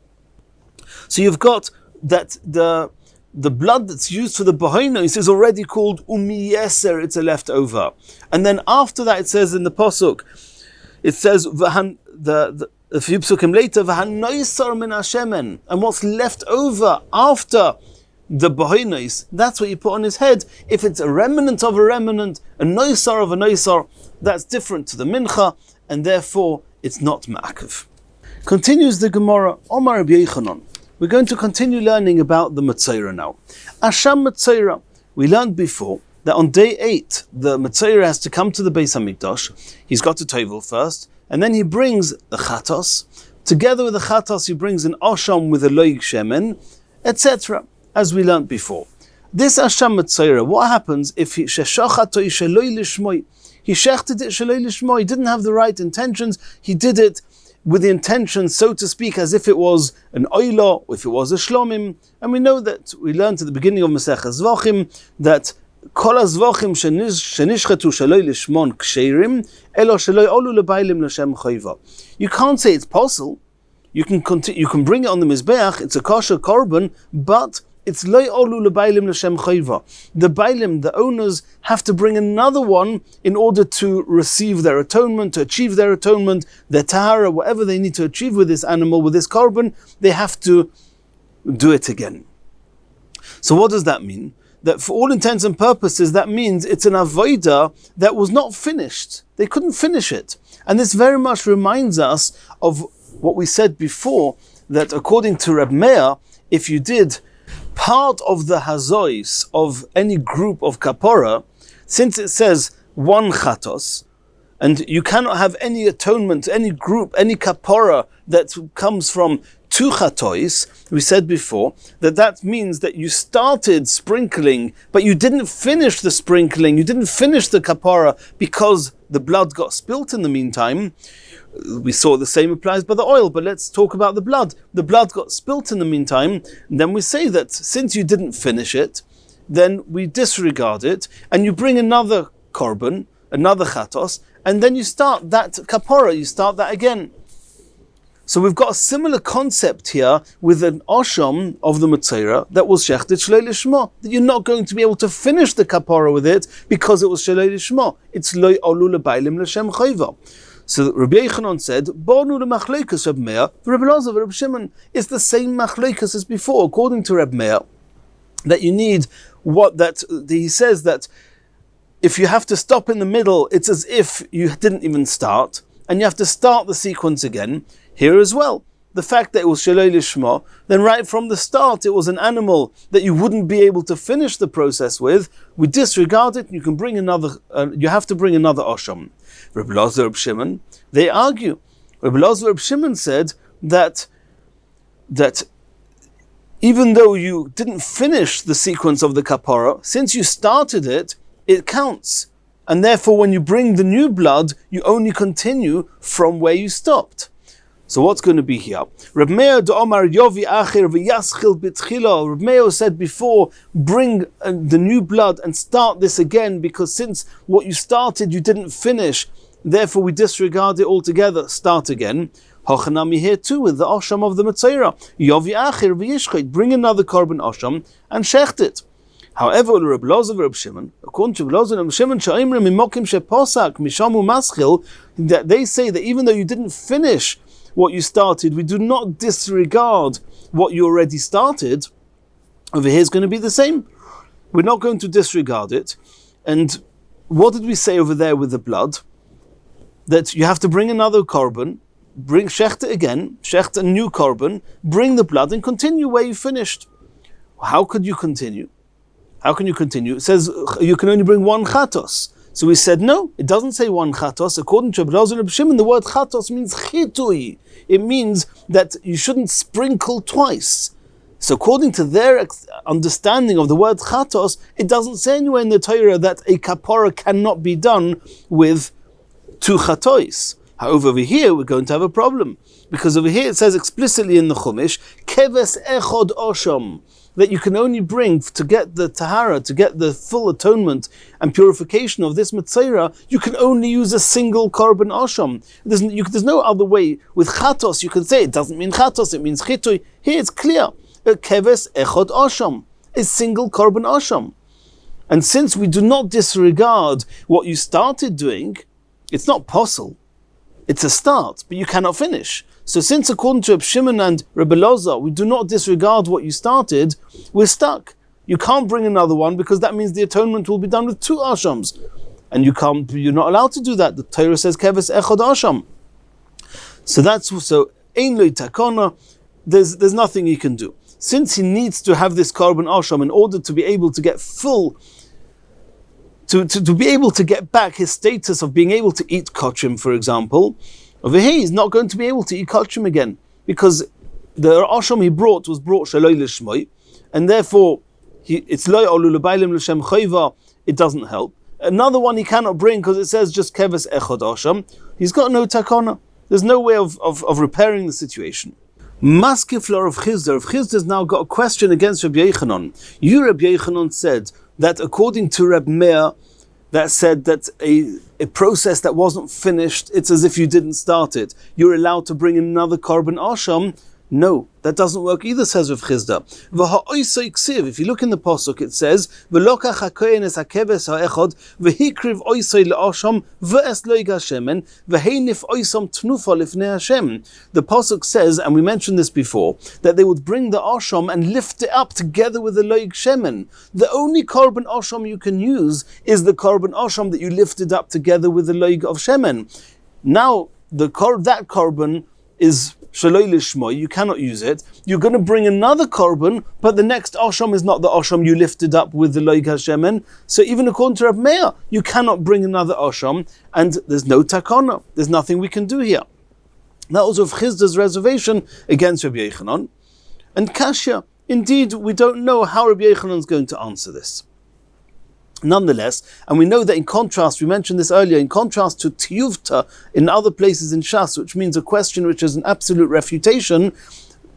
So you've got that the blood that's used for the bohinos is already called umiyeser, it's a leftover. And then after that it says in the pasuk, it says a few psukim later, v'hanoisar min hashemen, and what's left over after the bohinos, that's what you put on his head. If it's a remnant of a remnant, a noisar of a noisar, that's different to the mincha, and therefore it's not ma'akev. Continues the Gemara, Omar Rabbi Yochanan. We're going to continue learning about the Metzora now. Asham Metzora. We learned before that on day 8, the Metzora has to come to the Beis HaMikdash. He's got to Tovel first, and then he brings the Chatos. Together with the Chatos, he brings an Osham with a Loig Shemen, etc., as we learnt before. This Asham Metzora, what happens if he sheshachatoi sheloi lishmoi? He shechted it sheloi lishmoi. He didn't have the right intentions. He did it with the intention, so to speak, as if it was an oila, or if it was a shlomim. And we know that we learned at the beginning of Masechet Zvachim that kol hazvachim shenishchetu sheloi lishmon ksherim elo sheloi olu lebailim l'shem chayva. You can't say it's possible. You can bring it on the mizbeach. It's a kosher korban, but it's loy olu lebailim l'shem chayva. The bailim, the owners, have to bring another one in order to receive their atonement, to achieve their atonement, their tahara, whatever they need to achieve with this animal, with this korban, they have to do it again. So what does that mean? That for all intents and purposes, that means it's an avodah that was not finished. They couldn't finish it. And this very much reminds us of what we said before, that according to Reb Meir, if you did part of the hazois of any group of kapora, since it says one chatos, and you cannot have any atonement, any group, any kapora that comes from two chatois, we said before, that means that you started sprinkling, but you didn't finish the sprinkling, you didn't finish the kapora because the blood got spilt in the meantime. We saw the same applies by the oil, but let's talk about the blood. The blood got spilt in the meantime, and then we say that since you didn't finish it, then we disregard it, and you bring another korban, another chatos, and then you start that kapora, you start that again. So we've got a similar concept here with an osham of the Metzora that was shechted shloi lishma, that you're not going to be able to finish the kapora with it because it was shloi lishma. It's loy olu lebailim l'shem chayva. So Rabbi Yochanan said, "Bonu lemachlokas Reb Meir, Reb Elazar, Reb Shimon." It's the same machlokas as before, according to Reb Meir, that you need he says that if you have to stop in the middle, it's as if you didn't even start, and you have to start the sequence again. Here as well, the fact that it was sheloi lishma, then right from the start it was an animal that you wouldn't be able to finish the process with. We disregard it. You can bring another. You have to bring another osham. Rabbi Elazar, Reb Shimon, they argue. Rabbi Elazar, Reb Shimon said that even though you didn't finish the sequence of the kapara, since you started it, it counts, and therefore when you bring the new blood, you only continue from where you stopped. So what's going to be here? Reb Meir d'Omar Yovi Acher v'Yaschil b'Tchila. Reb Meir said before, bring the new blood and start this again, because since what you started you didn't finish, therefore we disregard it altogether. Start again. Hochanami here too with the Osham of the Metzora. Yovi Acher v'Yishchet. Bring another korban Osham and shecht it. However, Reb Elazar, Reb Shimon, according to Reb Elazar and Reb Shimon, she'imrim mimokim sheposak mishamu maschil, that they say that even though you didn't finish what you started, we do not disregard what you already started. Over here is going to be the same. We're not going to disregard it. And what did we say over there with the blood? That you have to bring another korban, bring shecht it again, shecht a new korban, bring the blood and continue where you finished. How could you continue? How can you continue? It says you can only bring one chatos. So we said, no, it doesn't say one chatos. According to Rabbi Elazar and Rabbi Shimon, the word chatos means chitui. It means that you shouldn't sprinkle twice. So according to their understanding of the word chatos, it doesn't say anywhere in the Torah that a kapara cannot be done with two chatois. However, over here we're going to have a problem, because over here it says explicitly in the Chumash, keves echod osham, that you can only bring to get the tahara, to get the full atonement and purification of this Metzora, you can only use a single korban osham. There's no other way. With chatos, you can say it doesn't mean chatos, it means chitui. Here it's clear. Keves echod osham, a single korban osham. And since we do not disregard what you started doing, it's not possible. It's a start, but you cannot finish. So since according to Reb Shimon and Rabbi Elazar, we do not disregard what you started, we're stuck. You can't bring another one because that means the atonement will be done with two ashams. And you're not allowed to do that. The Torah says keves echod asham. So ein lo takona, there's nothing he can do. Since he needs to have this korban asham in order to be able to get full to be able to get back his status of being able to eat kochim, for example, over here he's not going to be able to eat kochim again, because the asham he brought was brought shaloi lishmoi, and therefore it's loy olu lebailim l'shem chayva, it doesn't help. Another one he cannot bring because it says just keves echad asham. He's got no takana. There's no way of repairing the situation. Maskeflar of Chisda. Rav Chisda's now got a question against Rabbi Yochanan. Rabbi Yochanan said that according to Reb Meir, that said that a process that wasn't finished, it's as if you didn't start it. You're allowed to bring another korban asham. No, that doesn't work either, says Rav Chisda. If you look in the pasuk, it says, "V'lokach hakohen es hakeves ha'echad v'hikriv oisay le'asham v'es loiga shemen v'heinif oisam tnufa lifnei Hashem." The pasuk says, and we mentioned this before, that they would bring the asham and lift it up together with the loig shemen. The only korban asham you can use is the korban asham that you lifted up together with the loig of shemen. Now, that korban is shaloi lishmoi, you cannot use it. You're going to bring another korban, but the next asham is not the asham you lifted up with the loig hashemen. So even according to Reb Meir, you cannot bring another asham, and there's no takana. There's nothing we can do here. That was Rav Chisda's reservation against Rabbi Yochanan. And Kashya, indeed, we don't know how Rabbi Yochanan is going to answer this. Nonetheless, and we know that in contrast, we mentioned this earlier, in contrast to tiyuvta in other places in Shas, which means a question which is an absolute refutation,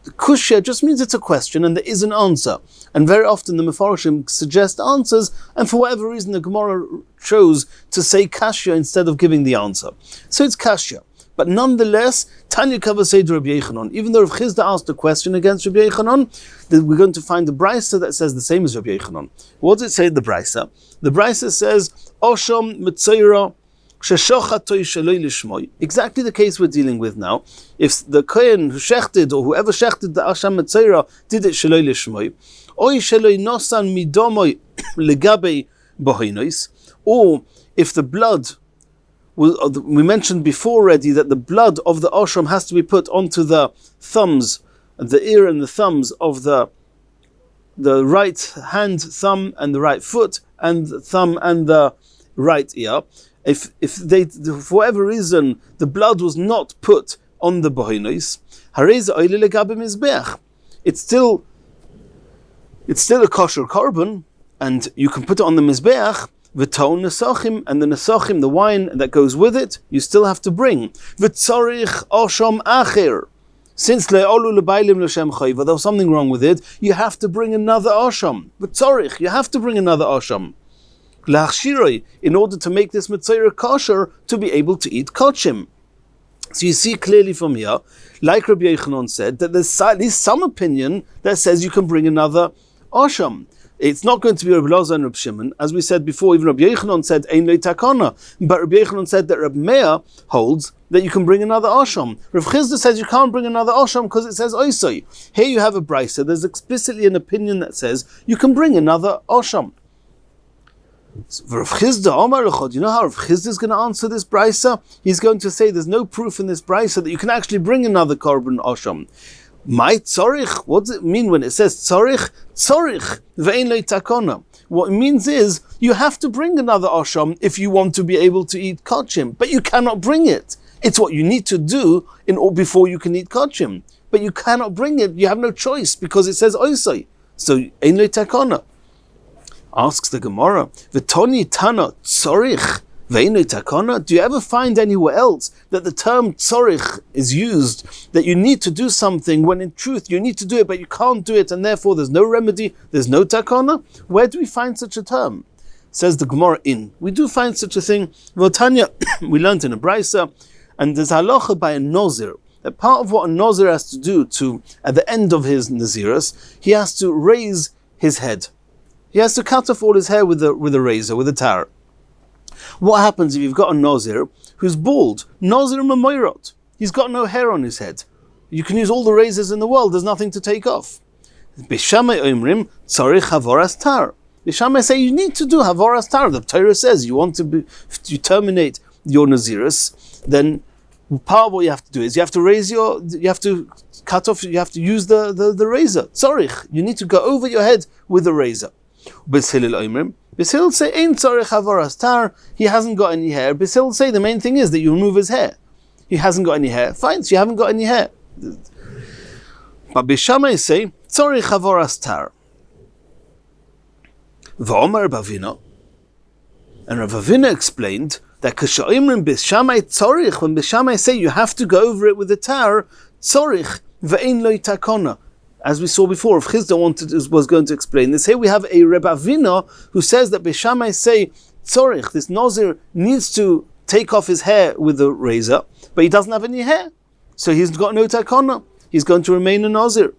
kushya just means it's a question and there is an answer. And very often the Mefarshim suggest answers, and for whatever reason the Gemara chose to say kashya instead of giving the answer. So it's kashya. But nonetheless, Tanya Kavasei Rabbi Yochanan. Even though Rav Chisda asked a question against Rabbi Yochanan, we're going to find the brisa that says the same as Rabbi Yochanan. What does it say in the brisa? The brisa says, Osham Mitzayra Sheshochatoi Shaloi Lishmoi. Exactly the case we're dealing with now. If the Kohen who shechted, or whoever shechted the Osham Mitzayra, did it Shaloi Lishmoi, Oi Shaloi Nosan Midomoi Legabe Bohinois, or if the blood, we mentioned before already that the blood of the ashram has to be put onto the thumbs, the ear and the thumbs of the right hand thumb and the right foot, and the thumb and the right ear. If they, for whatever reason, the blood was not put on the bohinos, it's still a kosher korban, and you can put it on the mizbeach. V'ton nesachim, and the nesachim, the wine that goes with it, you still have to bring. V'tzorich osham acher. Since le'olu lebailim l'shem chayva, there was something wrong with it, you have to bring another osham. V'tzorich, you have to bring another osham. L'achshiroi, in order to make this mitzayra kosher, to be able to eat kochim. So you see clearly from here, like Rabbi Yochanan said, that there's at least some opinion that says you can bring another osham. It's not going to be Rabbi Elazar and Rabbi Shimon. As we said before, even Rabbi Yochanan said, Ein lo takana. But Rabbi Yochanan said that Rabbi Meir holds that you can bring another asham. Rav Chisda says you can't bring another asham because it says oisoi. Here you have a brisa. There's explicitly an opinion that says you can bring another asham. So Rav Chisda, Omar Lechod, you know how Rav Chisda is going to answer this brisa? He's going to say there's no proof in this brisa that you can actually bring another korban asham. My tzorich, what does it mean when it says tzorich? Tzorich, ve'ein lo takona. What it means is, you have to bring another asham if you want to be able to eat kochim, but you cannot bring it. It's what you need to do before you can eat kochim. But you cannot bring it, you have no choice, because it says oisai. So, ein lo takona. Asks the Gemara, v'toni tana tzorich, ve'ein lo takona. Do you ever find anywhere else that the term tzorich is used, that you need to do something when in truth you need to do it but you can't do it and therefore there's no remedy, there's no takana? Where do we find such a term? Says the Gemara we do find such a thing. Tanya, we learned in a brisa, and there's halacha by a nozir, that part of what a nozir has to do at the end of his nazirus, he has to raise his head. He has to cut off all his hair with a razor, with a tar. What happens if you've got a Nazir who's bald? Nazir Mamoirot. He's got no hair on his head. You can use all the razors in the world, there's nothing to take off. Bishamay Omrim, Tzarich Havoras Tar. Bishamay say you need to do Havoras Tar. The Torah says you want to terminate your Nazirus, then part of what you have to do is you have to cut off, you have to use the razor. Tzarich. You need to go over your head with the razor. Beis Hillel oimrim. Beis Hillel say ein tzorich havoras tar. He hasn't got any hair. Beis Hillel say the main thing is that you remove his hair. He hasn't got any hair. Fine, so you haven't got any hair. But Beis Shammai say tzorich havoras tar. V'omer Rav Avina. And Rav Avina explained that k'sha'imrim Beis Shammai tzorich, when Beis Shammai say you have to go over it with the tar, tzorich ve'ein lo takona. As we saw before, if Chisda was going to explain this, here we have a Rabbi Avina who says that Beis Shammai say tzorich, this Nazir needs to take off his hair with the razor, but he doesn't have any hair, so he's got no takona. He's going to remain a Nazir.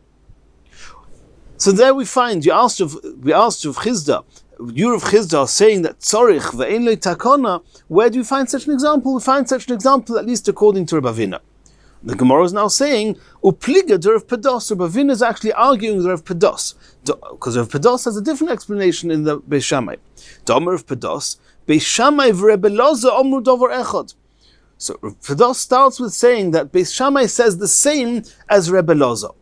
So there we find we asked of Chisda. You of Chisda are saying that tzorich ve'ein lo takona. Where do you find such an example? We find such an example at least according to Rabbi Avina. The Gemara is now saying, Upliga de Rav Pados. Rabbi Avina is actually arguing with Rav Pados, because Rav Pados has a different explanation in the Beis Shammai. Domer Rav Pados, Beis Shammai v'Rebbe Loza omru dover echad. So Rav Pados starts with saying that Beis Shammai says the same as Rebbe Loza.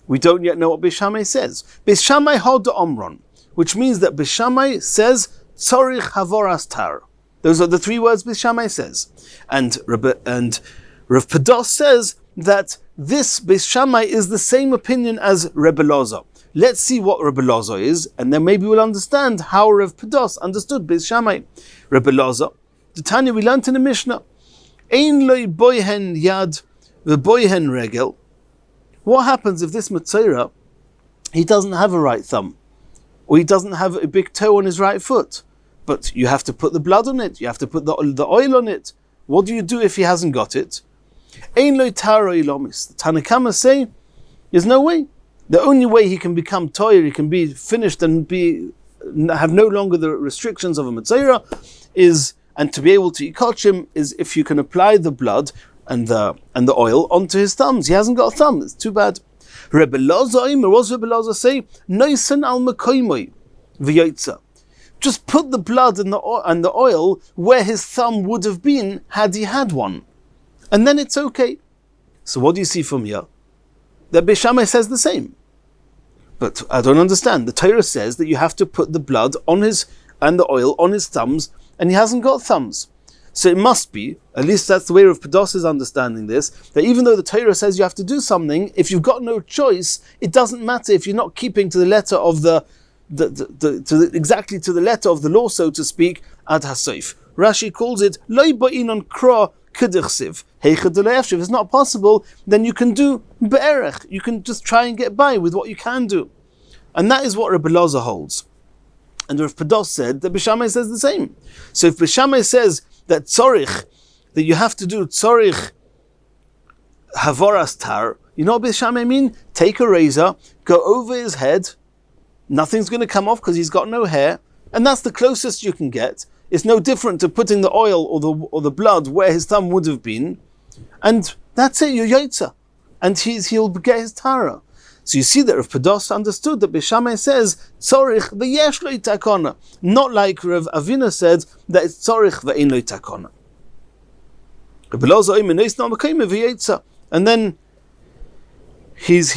We don't yet know what Beis Shammai says. Beis Shammai hod omron, which means that Beis Shammai says tzorich havoras tar. Those are the three words Beis Shammai says, and Rav Pados says that this Beis Shammai is the same opinion as Rebbe Loza. Let's see what Rebbe Loza is, and then maybe we'll understand how Rav Pados understood Beis Shammai. Rebbe Loza, the Tanya we learned in the Mishnah, Ein loy boyhen yad v'boyhen regel. What happens if this Matzera, he doesn't have a right thumb, or he doesn't have a big toe on his right foot, but you have to put the blood on it, you have to put the oil on it. What do you do if he hasn't got it? Ein lo taro ilomis. The Tanna Kama say, there's no way. The only way he can become toyer, he can be finished and have no longer the restrictions of a Matzera, and to be able to yikochim, is if you can apply the blood and the oil onto his thumbs. He hasn't got a thumb. It's too bad. Rebbe Loza Omer, what does Rebbe Loza say? Noisan al mekoymoi v'yotza. Just put the blood and the oil where his thumb would have been had he had one. And then it's okay. So what do you see from here? That Beis Shammai says the same. But I don't understand. The Torah says that you have to put the blood and the oil on his thumbs, and he hasn't got thumbs. So it must be, at least that's the way Rav Pados is understanding this, that even though the Torah says you have to do something, if you've got no choice, it doesn't matter if you're not keeping to the letter of exactly to the letter of the law, so to speak, ad hasoif. Rashi calls it loy ba'inon kra k'dichsiv. If it's not possible, then you can do be'erech. You can just try and get by with what you can do. And that is what Rebbe Loza holds. And Rav Pados said that Beis Shammai says the same. So if Beis Shammai says that tzorich, that you have to do tzorich havoras tar, you know what Beis Shammai mean? Take a razor, go over his head, nothing's going to come off because he's got no hair, and that's the closest you can get. It's no different to putting the oil or the blood where his thumb would have been, and that's it, you're yotza, and he'll get his tara. So you see that Rav Pados understood that Beis Shammai says tzorich v'yesh lo takona, not like Rav Avina said that it's tzorich v'ein lo takona. And then he's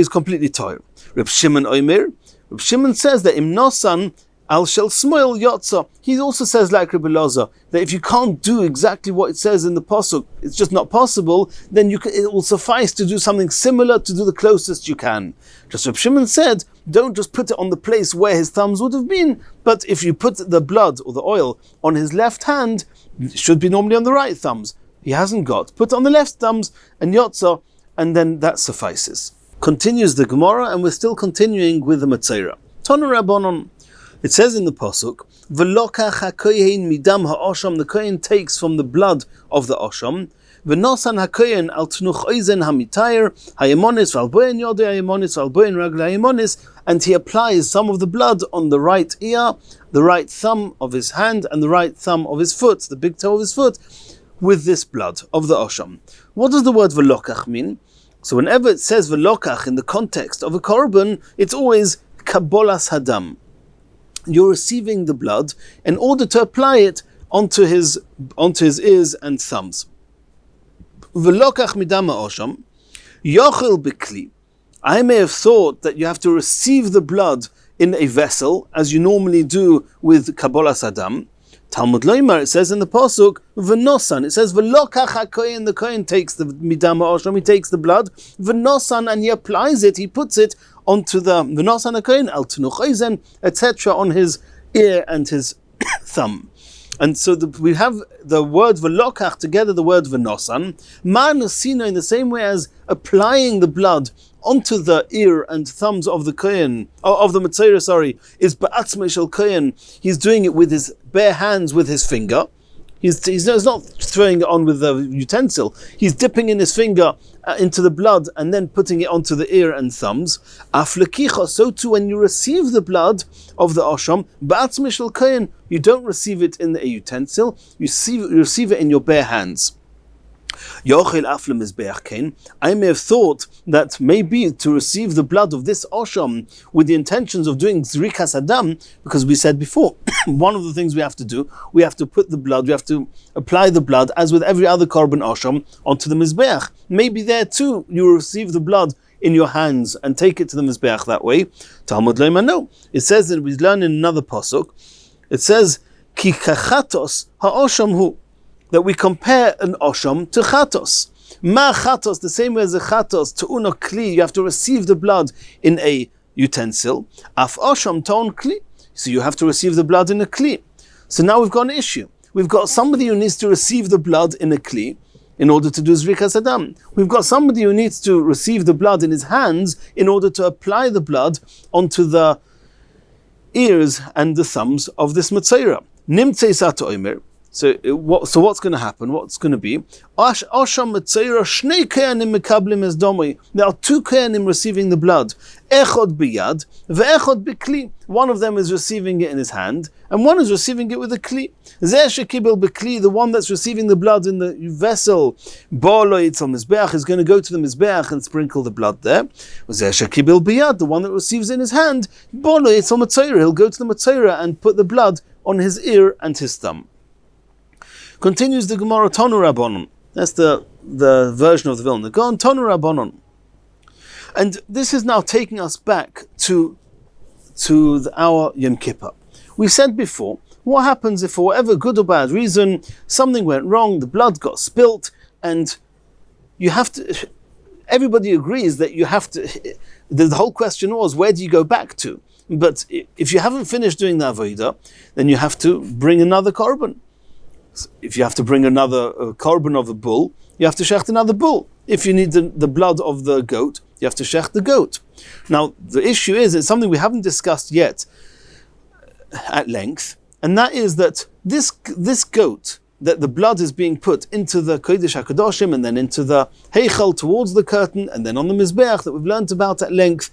completely tired. Reb Shimon Omer. Reb Shimon says that im nosan al shel smoil yotza. He also says like Rebbe Loza that if you can't do exactly what it says in the pasuk, it's just not possible. Then it will suffice to do something similar, to do the closest you can. Just Reb Shimon said, don't just put it on the place where his thumbs would have been, but if you put the blood or the oil on his left hand, it should be normally on the right thumbs. He hasn't got. Put it on the left thumbs and yotza, and then that suffices. Continues the Gemara, and we're still continuing with the Matzera. Tanu Rabbanon. It says in the pasuk, "V'lokach hakohen midam ha'osham." The kohen takes from the blood of the osham. V'nosan hakohen al tnuch oizen hamitayir hayemonis v'alboyen yodei hayemonis v'alboyen ragla hayemonis, and he applies some of the blood on the right ear, the right thumb of his hand, and the right thumb of his foot, the big toe of his foot, with this blood of the osham. What does the word v'lokach mean? So whenever it says v'lokach in the context of a korban, it's always kabolas hadam. You're receiving the blood in order to apply it onto his ears and thumbs. V'lokach midam ha'osham yochel b'kli. I may have thought that you have to receive the blood in a vessel, as you normally do with Kabbalas Adam. Talmud Loimar, it says in the Pasuk, V'nosan, it says, V'lokach HaKohen, the Kohen takes the Midam HaOsham, he takes the blood, V'nosan, and he applies it, he puts it onto the V'nosan HaKohen, Al Tenuch Oizen, etc., on his ear and his thumb. And so we have the word V'lokach together, the word V'nosan, Ma'anasino, in the same way as applying the blood onto the ear and thumbs of the Kohen, of the Metzora, is Ba'atzmei Shel Kohen. He's doing it with his bare hands, with his finger. He's not throwing it on with the utensil. He's dipping in his finger into the blood and then putting it onto the ear and thumbs. Aflekicha, so too when you receive the blood of the Osham, Ba'atzmei Shel Kohen, you don't receive it in a utensil, you receive it in your bare hands. I may have thought that maybe to receive the blood of this Osham with the intentions of doing Zrikas Adam, because we said before, one of the things we have to do, we have to put the blood, we have to apply the blood, as with every other Korban Osham, onto the Mizbeach. Maybe there too, you receive the blood in your hands and take it to the Mizbeach that way. Talmud Loimar, no. It says that we learn in another Pasuk, it says, Ki kachatos ha'osham hu, that we compare an osham to chatos. Ma chatos, the same way as a chatos, to uno kli, you have to receive the blood in a utensil. Af osham ton kli, so you have to receive the blood in a kli. So now we've got an issue. We've got somebody who needs to receive the blood in a kli in order to do zrikas adam. We've got somebody who needs to receive the blood in his hands in order to apply the blood onto the ears and the thumbs of this Metzora. Nimtzei sato omer. So what's going to happen? What's going to be? There are two kohanim receiving the blood. Echod biyad, ve'echod bikli. One of them is receiving it in his hand, and one is receiving it with a kli. Zeh shekibel bikli, the one that's receiving the blood in the vessel, bolo yitzal mizbeach, is going to go to the mizbeach and sprinkle the blood there. Zeh shekibel biyad, the one that receives it in his hand, bolo yitzal metzora, he'll go to the metzora and put the blood on his ear and his thumb. Continues the Gemara, Tonu Rabbanon. That's the version of the Vilna. Go on, Tonu Rabbanon. And this is now taking us back to our Yom Kippur. We said before, what happens if for whatever good or bad reason, something went wrong, the blood got spilt, and you have to, everybody agrees that you have to, the whole question was, where do you go back to? But if you haven't finished doing the Avodah, then you have to bring another korban. If you have to bring another korban of a bull, you have to shecht another bull. If you need the blood of the goat, you have to shecht the goat. Now, the issue is, it's something we haven't discussed yet at length, and that is that this goat, that the blood is being put into the Kodesh HaKadoshim and then into the Heichal towards the curtain and then on the Mizbeach that we've learned about at length.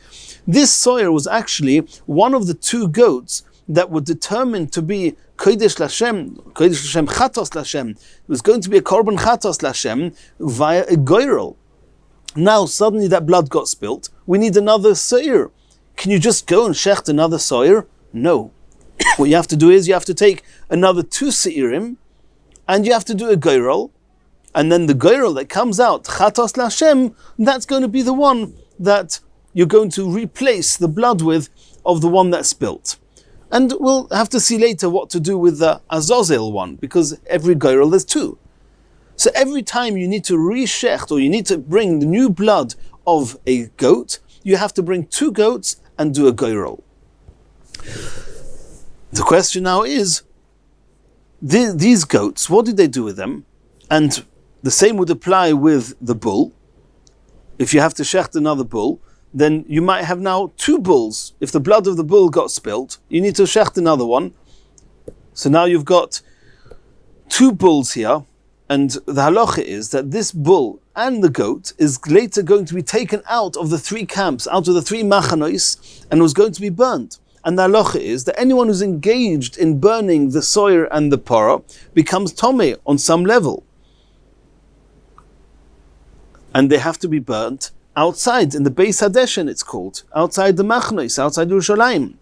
This soyer was actually one of the two goats that were determined to be Kodesh Lashem, Chatos Lashem. It was going to be a Korban Chatos Lashem via a goyrel. Now suddenly that blood got spilt. We need another soyer. Can you just go and shecht another soyer? No. What you have to do is you have to take another 2 seirim and you have to do a goyrel. And then the goyrel that comes out, Chatos Lashem, that's going to be the one that you're going to replace the blood with of the one that spilt. And we'll have to see later what to do with the Azazel one, because every goyrel there's 2. So every time you need to re-shecht, or you need to bring the new blood of a goat, you have to bring 2 goats and do a goyrel. The question now is, these goats, what did they do with them? And the same would apply with the bull. If you have to shecht another bull, then you might have now 2 bulls. If the blood of the bull got spilt, you need to shecht another one. So now you've got 2 bulls here, and the halacha is that this bull and the goat is later going to be taken out of the 3 camps, out of the 3 machanois, and was going to be burnt. And the halacha is that anyone who's engaged in burning the soyer and the parah becomes tomei on some level. And they have to be burnt outside, in the Beis Hadeshen it's called, outside the Machnos, outside Yerushalayim.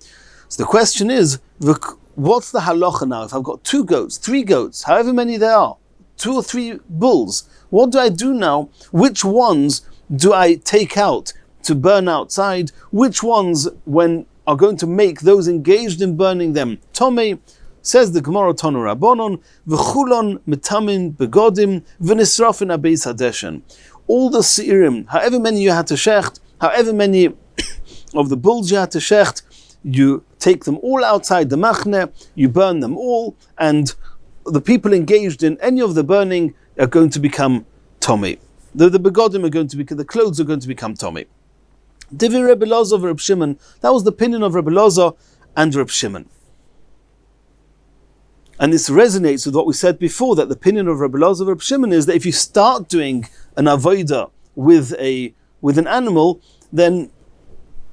So the question is, what's the halacha now? If I've got 2 goats, 3 goats, however many there are, 2 or 3 bulls, what do I do now? Which ones do I take out to burn outside? Which ones, when are going to make those engaged in burning them Tomei. Says the Gemara Tanu Rabbanon, v'chulon mitamin begodim v'nisrafin abeis hadeshen. All the seirim, however many you had to shecht, however many of the bulls you had to shecht, you take them all outside the machne, you burn them all, and the people engaged in any of the burning are going to become Tomei. The begodim are going to become, the clothes are going to become Tomei. Divi Rebbe Loza Reb Shimon, that was the opinion of Rebbe Loza and Reb Shimon. And this resonates with what we said before, that the opinion of Rebbe Loza and Reb Shimon is that if you start doing an avodah with an animal, then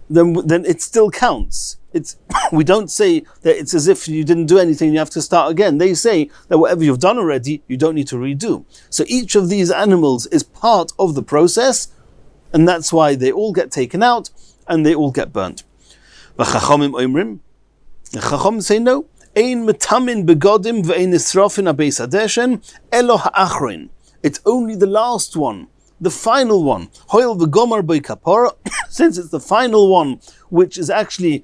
it still counts. We don't say that it's as if you didn't do anything, you have to start again. They say that whatever you've done already, you don't need to redo. So each of these animals is part of the process, and that's why they all get taken out and they all get burnt. The Chacham say no. Ein metamin begodim ve'ein nisrafin abeis hadeshen elo ha'achrin. It's only the last one, the final one. Hoil v'gomar by kapara, since it's the final one, which is actually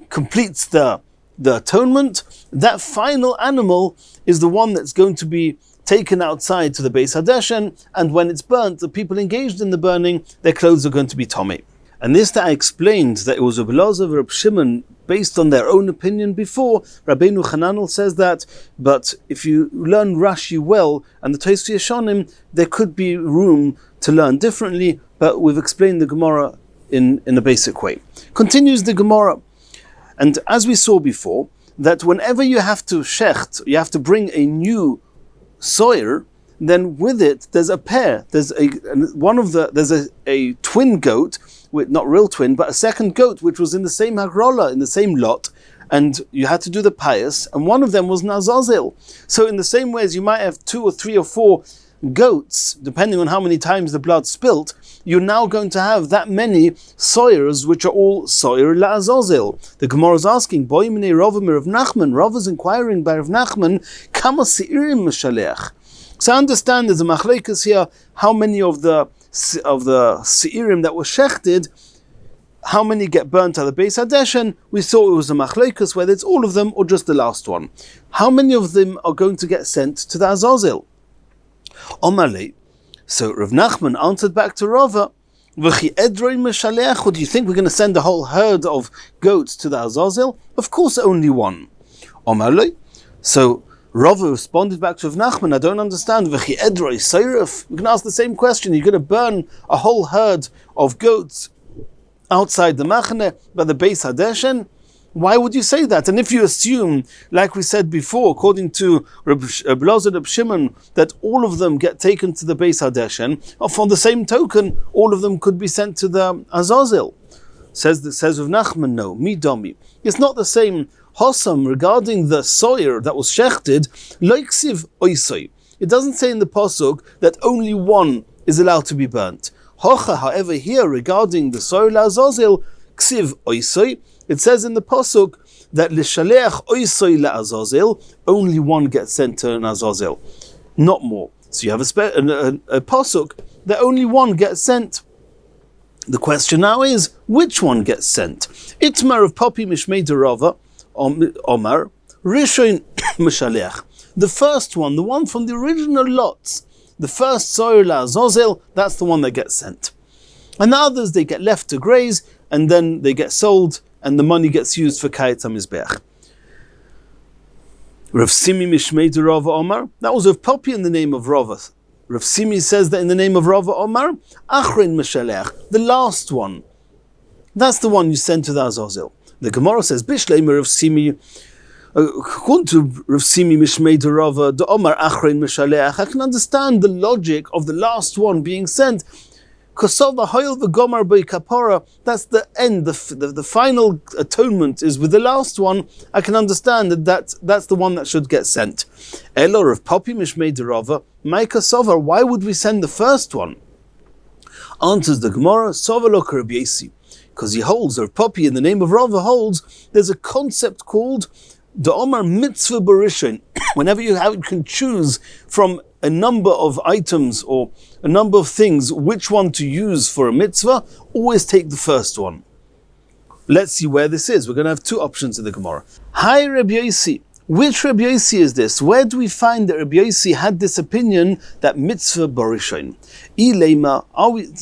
completes the atonement. That final animal is the one that's going to be taken outside to the Beis Hadeshen, and when it's burnt, the people engaged in the burning, their clothes are going to be Tomei. And this that I explained, that it was Rebbe Loza and Reb Shimon, based on their own opinion before. Rabbeinu Chananel says that, but if you learn Rashi well, and the Tosfos Yeshanim, there could be room to learn differently, but we've explained the Gemara in a basic way. Continues the Gemara, and as we saw before, that whenever you have to shecht, you have to bring a new soyer, then with it there's a pair. There's a twin goat, with not real twin, but a second goat which was in the same hagrola, in the same lot, and you had to do the pious, and one of them was Nazazel. So in the same way as you might have 2 or 3 or 4 goats, depending on how many times the blood spilt, you're now going to have that many soyers which are all soyer la'azazel. The Gemara is asking, Boy minei Rava Rav Nachman, Rav is inquiring by Rav Nachman, Kama seirim meshalech. So I understand there's a machlekes here, how many of the seirim that were shechted, how many get burnt at the Beis Hadeshen. We saw it was a machlekes, whether it's all of them or just the last one. How many of them are going to get sent to the Azazel? Omarle. So Rav Nachman answered back to Rava, V'chi edroi meshalech, or do you think we're going to send a whole herd of goats to the Azazel? Of course only one. Omarle. So Rava responded back to Rav Nachman, I don't understand. V'chi edroi seiref. We can ask the same question. You're going to burn a whole herd of goats outside the Machane by the Beis Hadeshen? Why would you say that? And if you assume, like we said before, according to Rabbi Loza and Reb Shimon, that all of them get taken to the Beis Hadeshen, on the same token, all of them could be sent to the Azazel. Says Rav Nachman, no, midomi. It's not the same Hossam regarding the soyer that was shechted, loiksiv oisoi. It doesn't say in the pasuk that only one is allowed to be burnt. Hocha, however, here regarding the soyer la'azazel, ksiv oisoi, it says in the pasuk that l'shaleach oisoi la'azazel, only one gets sent to an azazel, not more. So you have a pasuk that only one gets sent. The question now is, which one gets sent? Itmar of Popi Mishmei Derava, Omar, Rishon Mishaleach. The first one, the one from the original lots, the first soyer la'azazel, that's the one that gets sent. And the others, they get left to graze, and then they get sold, and the money gets used for Kayat HaMizbeach. Rav Simi Mishmei Rava Omar, that was Rav Popi in the name of Rava. Rav Simi says that in the name of Rava Omar, Achrin Mishalech, the last one. That's the one you send to the Azazel. The Gemara says, Bishleim Rav Simi, according to Rav Simi Mishmei Rava, the Omar Achrin Mishalech, I can understand the logic of the last one being sent. Kosova Hoil v'Gomar by Kapara, that's the end, the final atonement is with the last one. I can understand that's the one that should get sent. Elor of Popi Mishmei Rava, my Kosova, why would we send the first one? Answers the Gemara, Sova lo Rabbi Yesi, because he holds, or Popi in the name of Rava holds, there's a concept called the Omar Mitzvah Barishin. Whenever you can choose from a number of items or a number of things, which one to use for a mitzvah, always take the first one. Let's see where this is. We're going to have two options in the Gemara. Hi Rabbi Yossi. Which Rabbi Yossi is this? Where do we find that Rabbi Yossi had this opinion that mitzvah barishain? Ilema,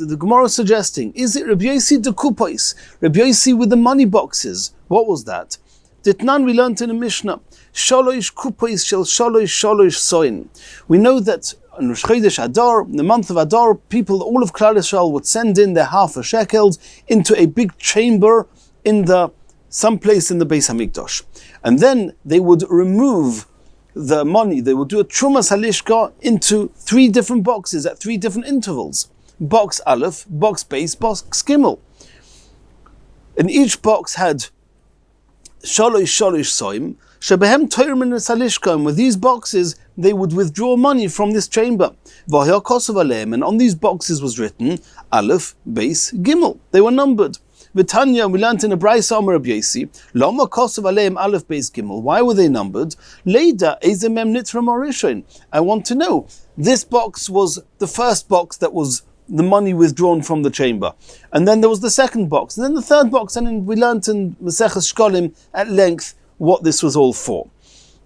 the Gemara is suggesting, is it Rabbi Yossi de kupos? Rabbi Yossi with the money boxes. What was that? Ditnan, we learned in a Mishnah, shalosh kupos shel shalosh soin. We know that in Rosh Chodesh Adar, in the month of Adar, people, all of Klal Yisrael would send in their half a shekels into a big chamber in someplace in the Beis Hamikdash. And then they would remove the money, they would do a Trumas Halishka into 3 different boxes at 3 different intervals. Box Aleph, box Beis, box Gimel. And each box had Shalosh Soim, Shebehem Toirmin Salishka, with these boxes they would withdraw money from this chamber. Vahya Kosov Aleim, and on these boxes was written Aleph, Beis, Gimel. They were numbered. V'tanya, we learned in a Brayso Amar Rabbi Yossi, Lama Kosov Aleim Aleph Beis Gimel. Why were they numbered? Leida Ezemem Nitra Morishain. I want to know. This box was the first box that was the money withdrawn from the chamber, and then there was the second box, and then the third box, and then we learned in Masechet Shkolim at length what this was all for.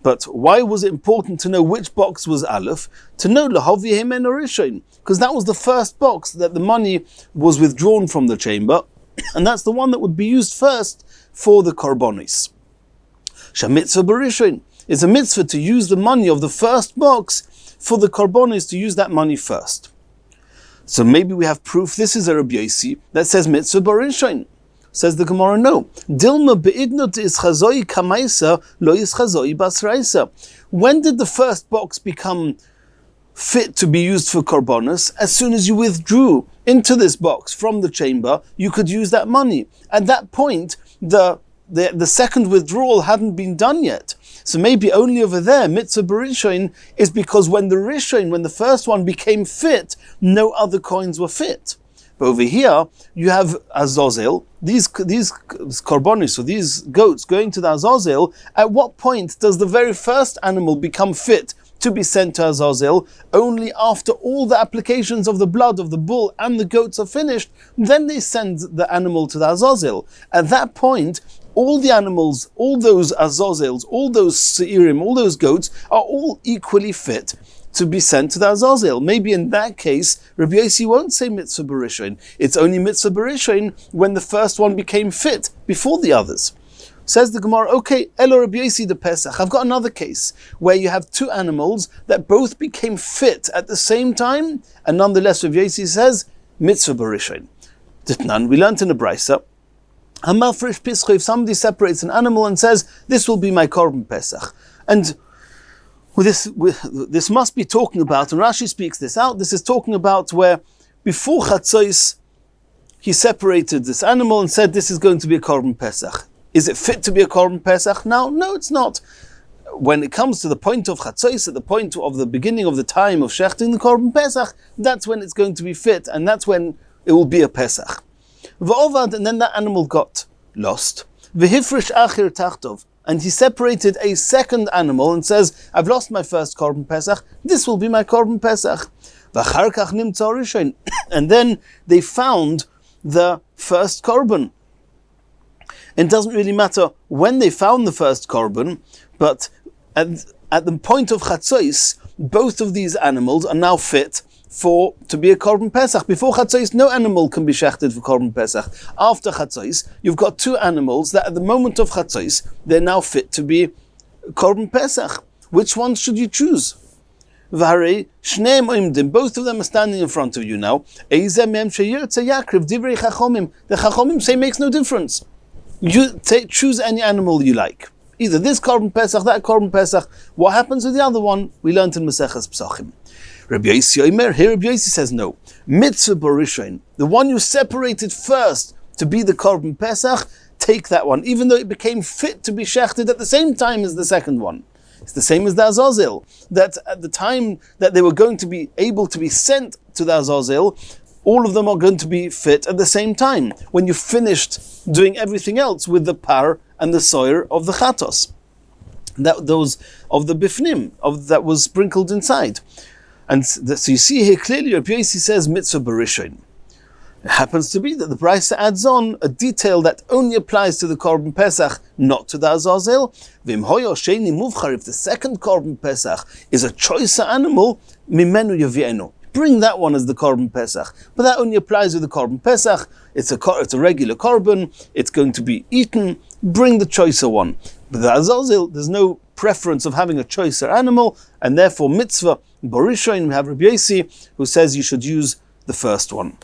But why was it important to know which box was Aleph? To know Lahavi Hemen Orishain, because that was the first box that the money was withdrawn from the chamber. And that's the one that would be used first for the korbanos. Shamitzvah barishain is a mitzvah to use the money of the first box for the korbanos, to use that money first. So maybe we have proof this is a Rabbi Yossi that says mitzvah barishain. Says the Gemara, no. Dilma beidnot is chazoi kamaisa lo is chazoi basraisa. When did the first box become fit to be used for korbanos? As soon as you withdrew into this box from the chamber, you could use that money. At that point, the second withdrawal hadn't been done yet. So maybe only over there, mitzvah barishain is because when the first one became fit, no other coins were fit. But over here, you have Azazel, these korbanos, so these goats going to the Azazel. At what point does the very first animal become fit to be sent to Azazel? Only after all the applications of the blood of the bull and the goats are finished, then they send the animal to the Azazel. At that point, all the animals, all those Azazels, all those Seirim, all those goats are all equally fit to be sent to the Azazel. Maybe in that case, Rabbi Yossi won't say mitzvah barishain. It's only mitzvah barishain when the first one became fit before the others. Says the Gemara, okay, Elo Rabbi Yossi de Pesach. I've got another case where you have 2 animals that both became fit at the same time, and nonetheless Rabbi Yossi says mitzvah barishain. Ditnan, we learned in the Brayso, Hamafresh Pischa, if somebody separates an animal and says, this will be my korban Pesach. And this must be talking about, and Rashi speaks this out, this is talking about where before Chatzos he separated this animal and said this is going to be a korban Pesach. Is it fit to be a korban Pesach now? No, it's not. When it comes to the point of Chatzos, at the point of the beginning of the time of shechting the korban Pesach, that's when it's going to be fit, and that's when it will be a Pesach. V'ovad, and then that animal got lost. V'hifresh achir tachtov, and he separated a second animal and says, I've lost my first korban Pesach, this will be my korban Pesach. V'achar kach nimtza rishain, and then they found the first korban. It doesn't really matter when they found the first korban, but at the point of Chatzos, both of these animals are now fit to be a korban Pesach. Before Chatzos, no animal can be shechted for korban Pesach. After Chatzos, you've got 2 animals that at the moment of Chatzos, they're now fit to be korban Pesach. Which one should you choose? V'harei shneim oimdim, both of them are standing in front of you now. Eizeh mehem sheyirtzeh yakriv divrei chachomim. The chachomim say makes no difference. You choose any animal you like. Either this korban Pesach, that korban Pesach. What happens with the other one? We learned in Masechet Pesachim. Rabbi Yossi Omer, here Rabbi Yossi says no. Mitzvah barishain, the one you separated first to be the korban Pesach, take that one, even though it became fit to be shechted at the same time as the second one. It's the same as the Azazel, that at the time that they were going to be able to be sent to the Azazel, all of them are going to be fit at the same time, when you finished doing everything else with the par and the soyer of the chatos, those of the bifnim, that was sprinkled inside. And so you see here clearly, Rabbi Yossi says mitzvah barishain. It happens to be that the Brisa adds on a detail that only applies to the Korban Pesach, not to the Azazel. V'im hoyo sheini muvchar, if the second Korban Pesach is a choicer animal, mimenu yavienu, bring that one as the Korban Pesach. But that only applies with the Korban Pesach. It's a regular Korban, it's going to be eaten, bring the choicer one. But the Azazel, there's no preference of having a choicer animal, and therefore mitzvah, Borishoin, we have Rabbi Yossi, who says you should use the first one.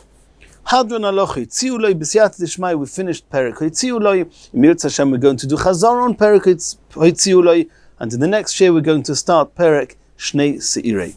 Hadron alochi, tziuloi, b'siyat dishmai, we finished Perek Tziuloi. In Mirz Hashem, we're going to do Chazar on Perek Tziuloi, and in the next year, we're going to start Perek Shnei Seirei.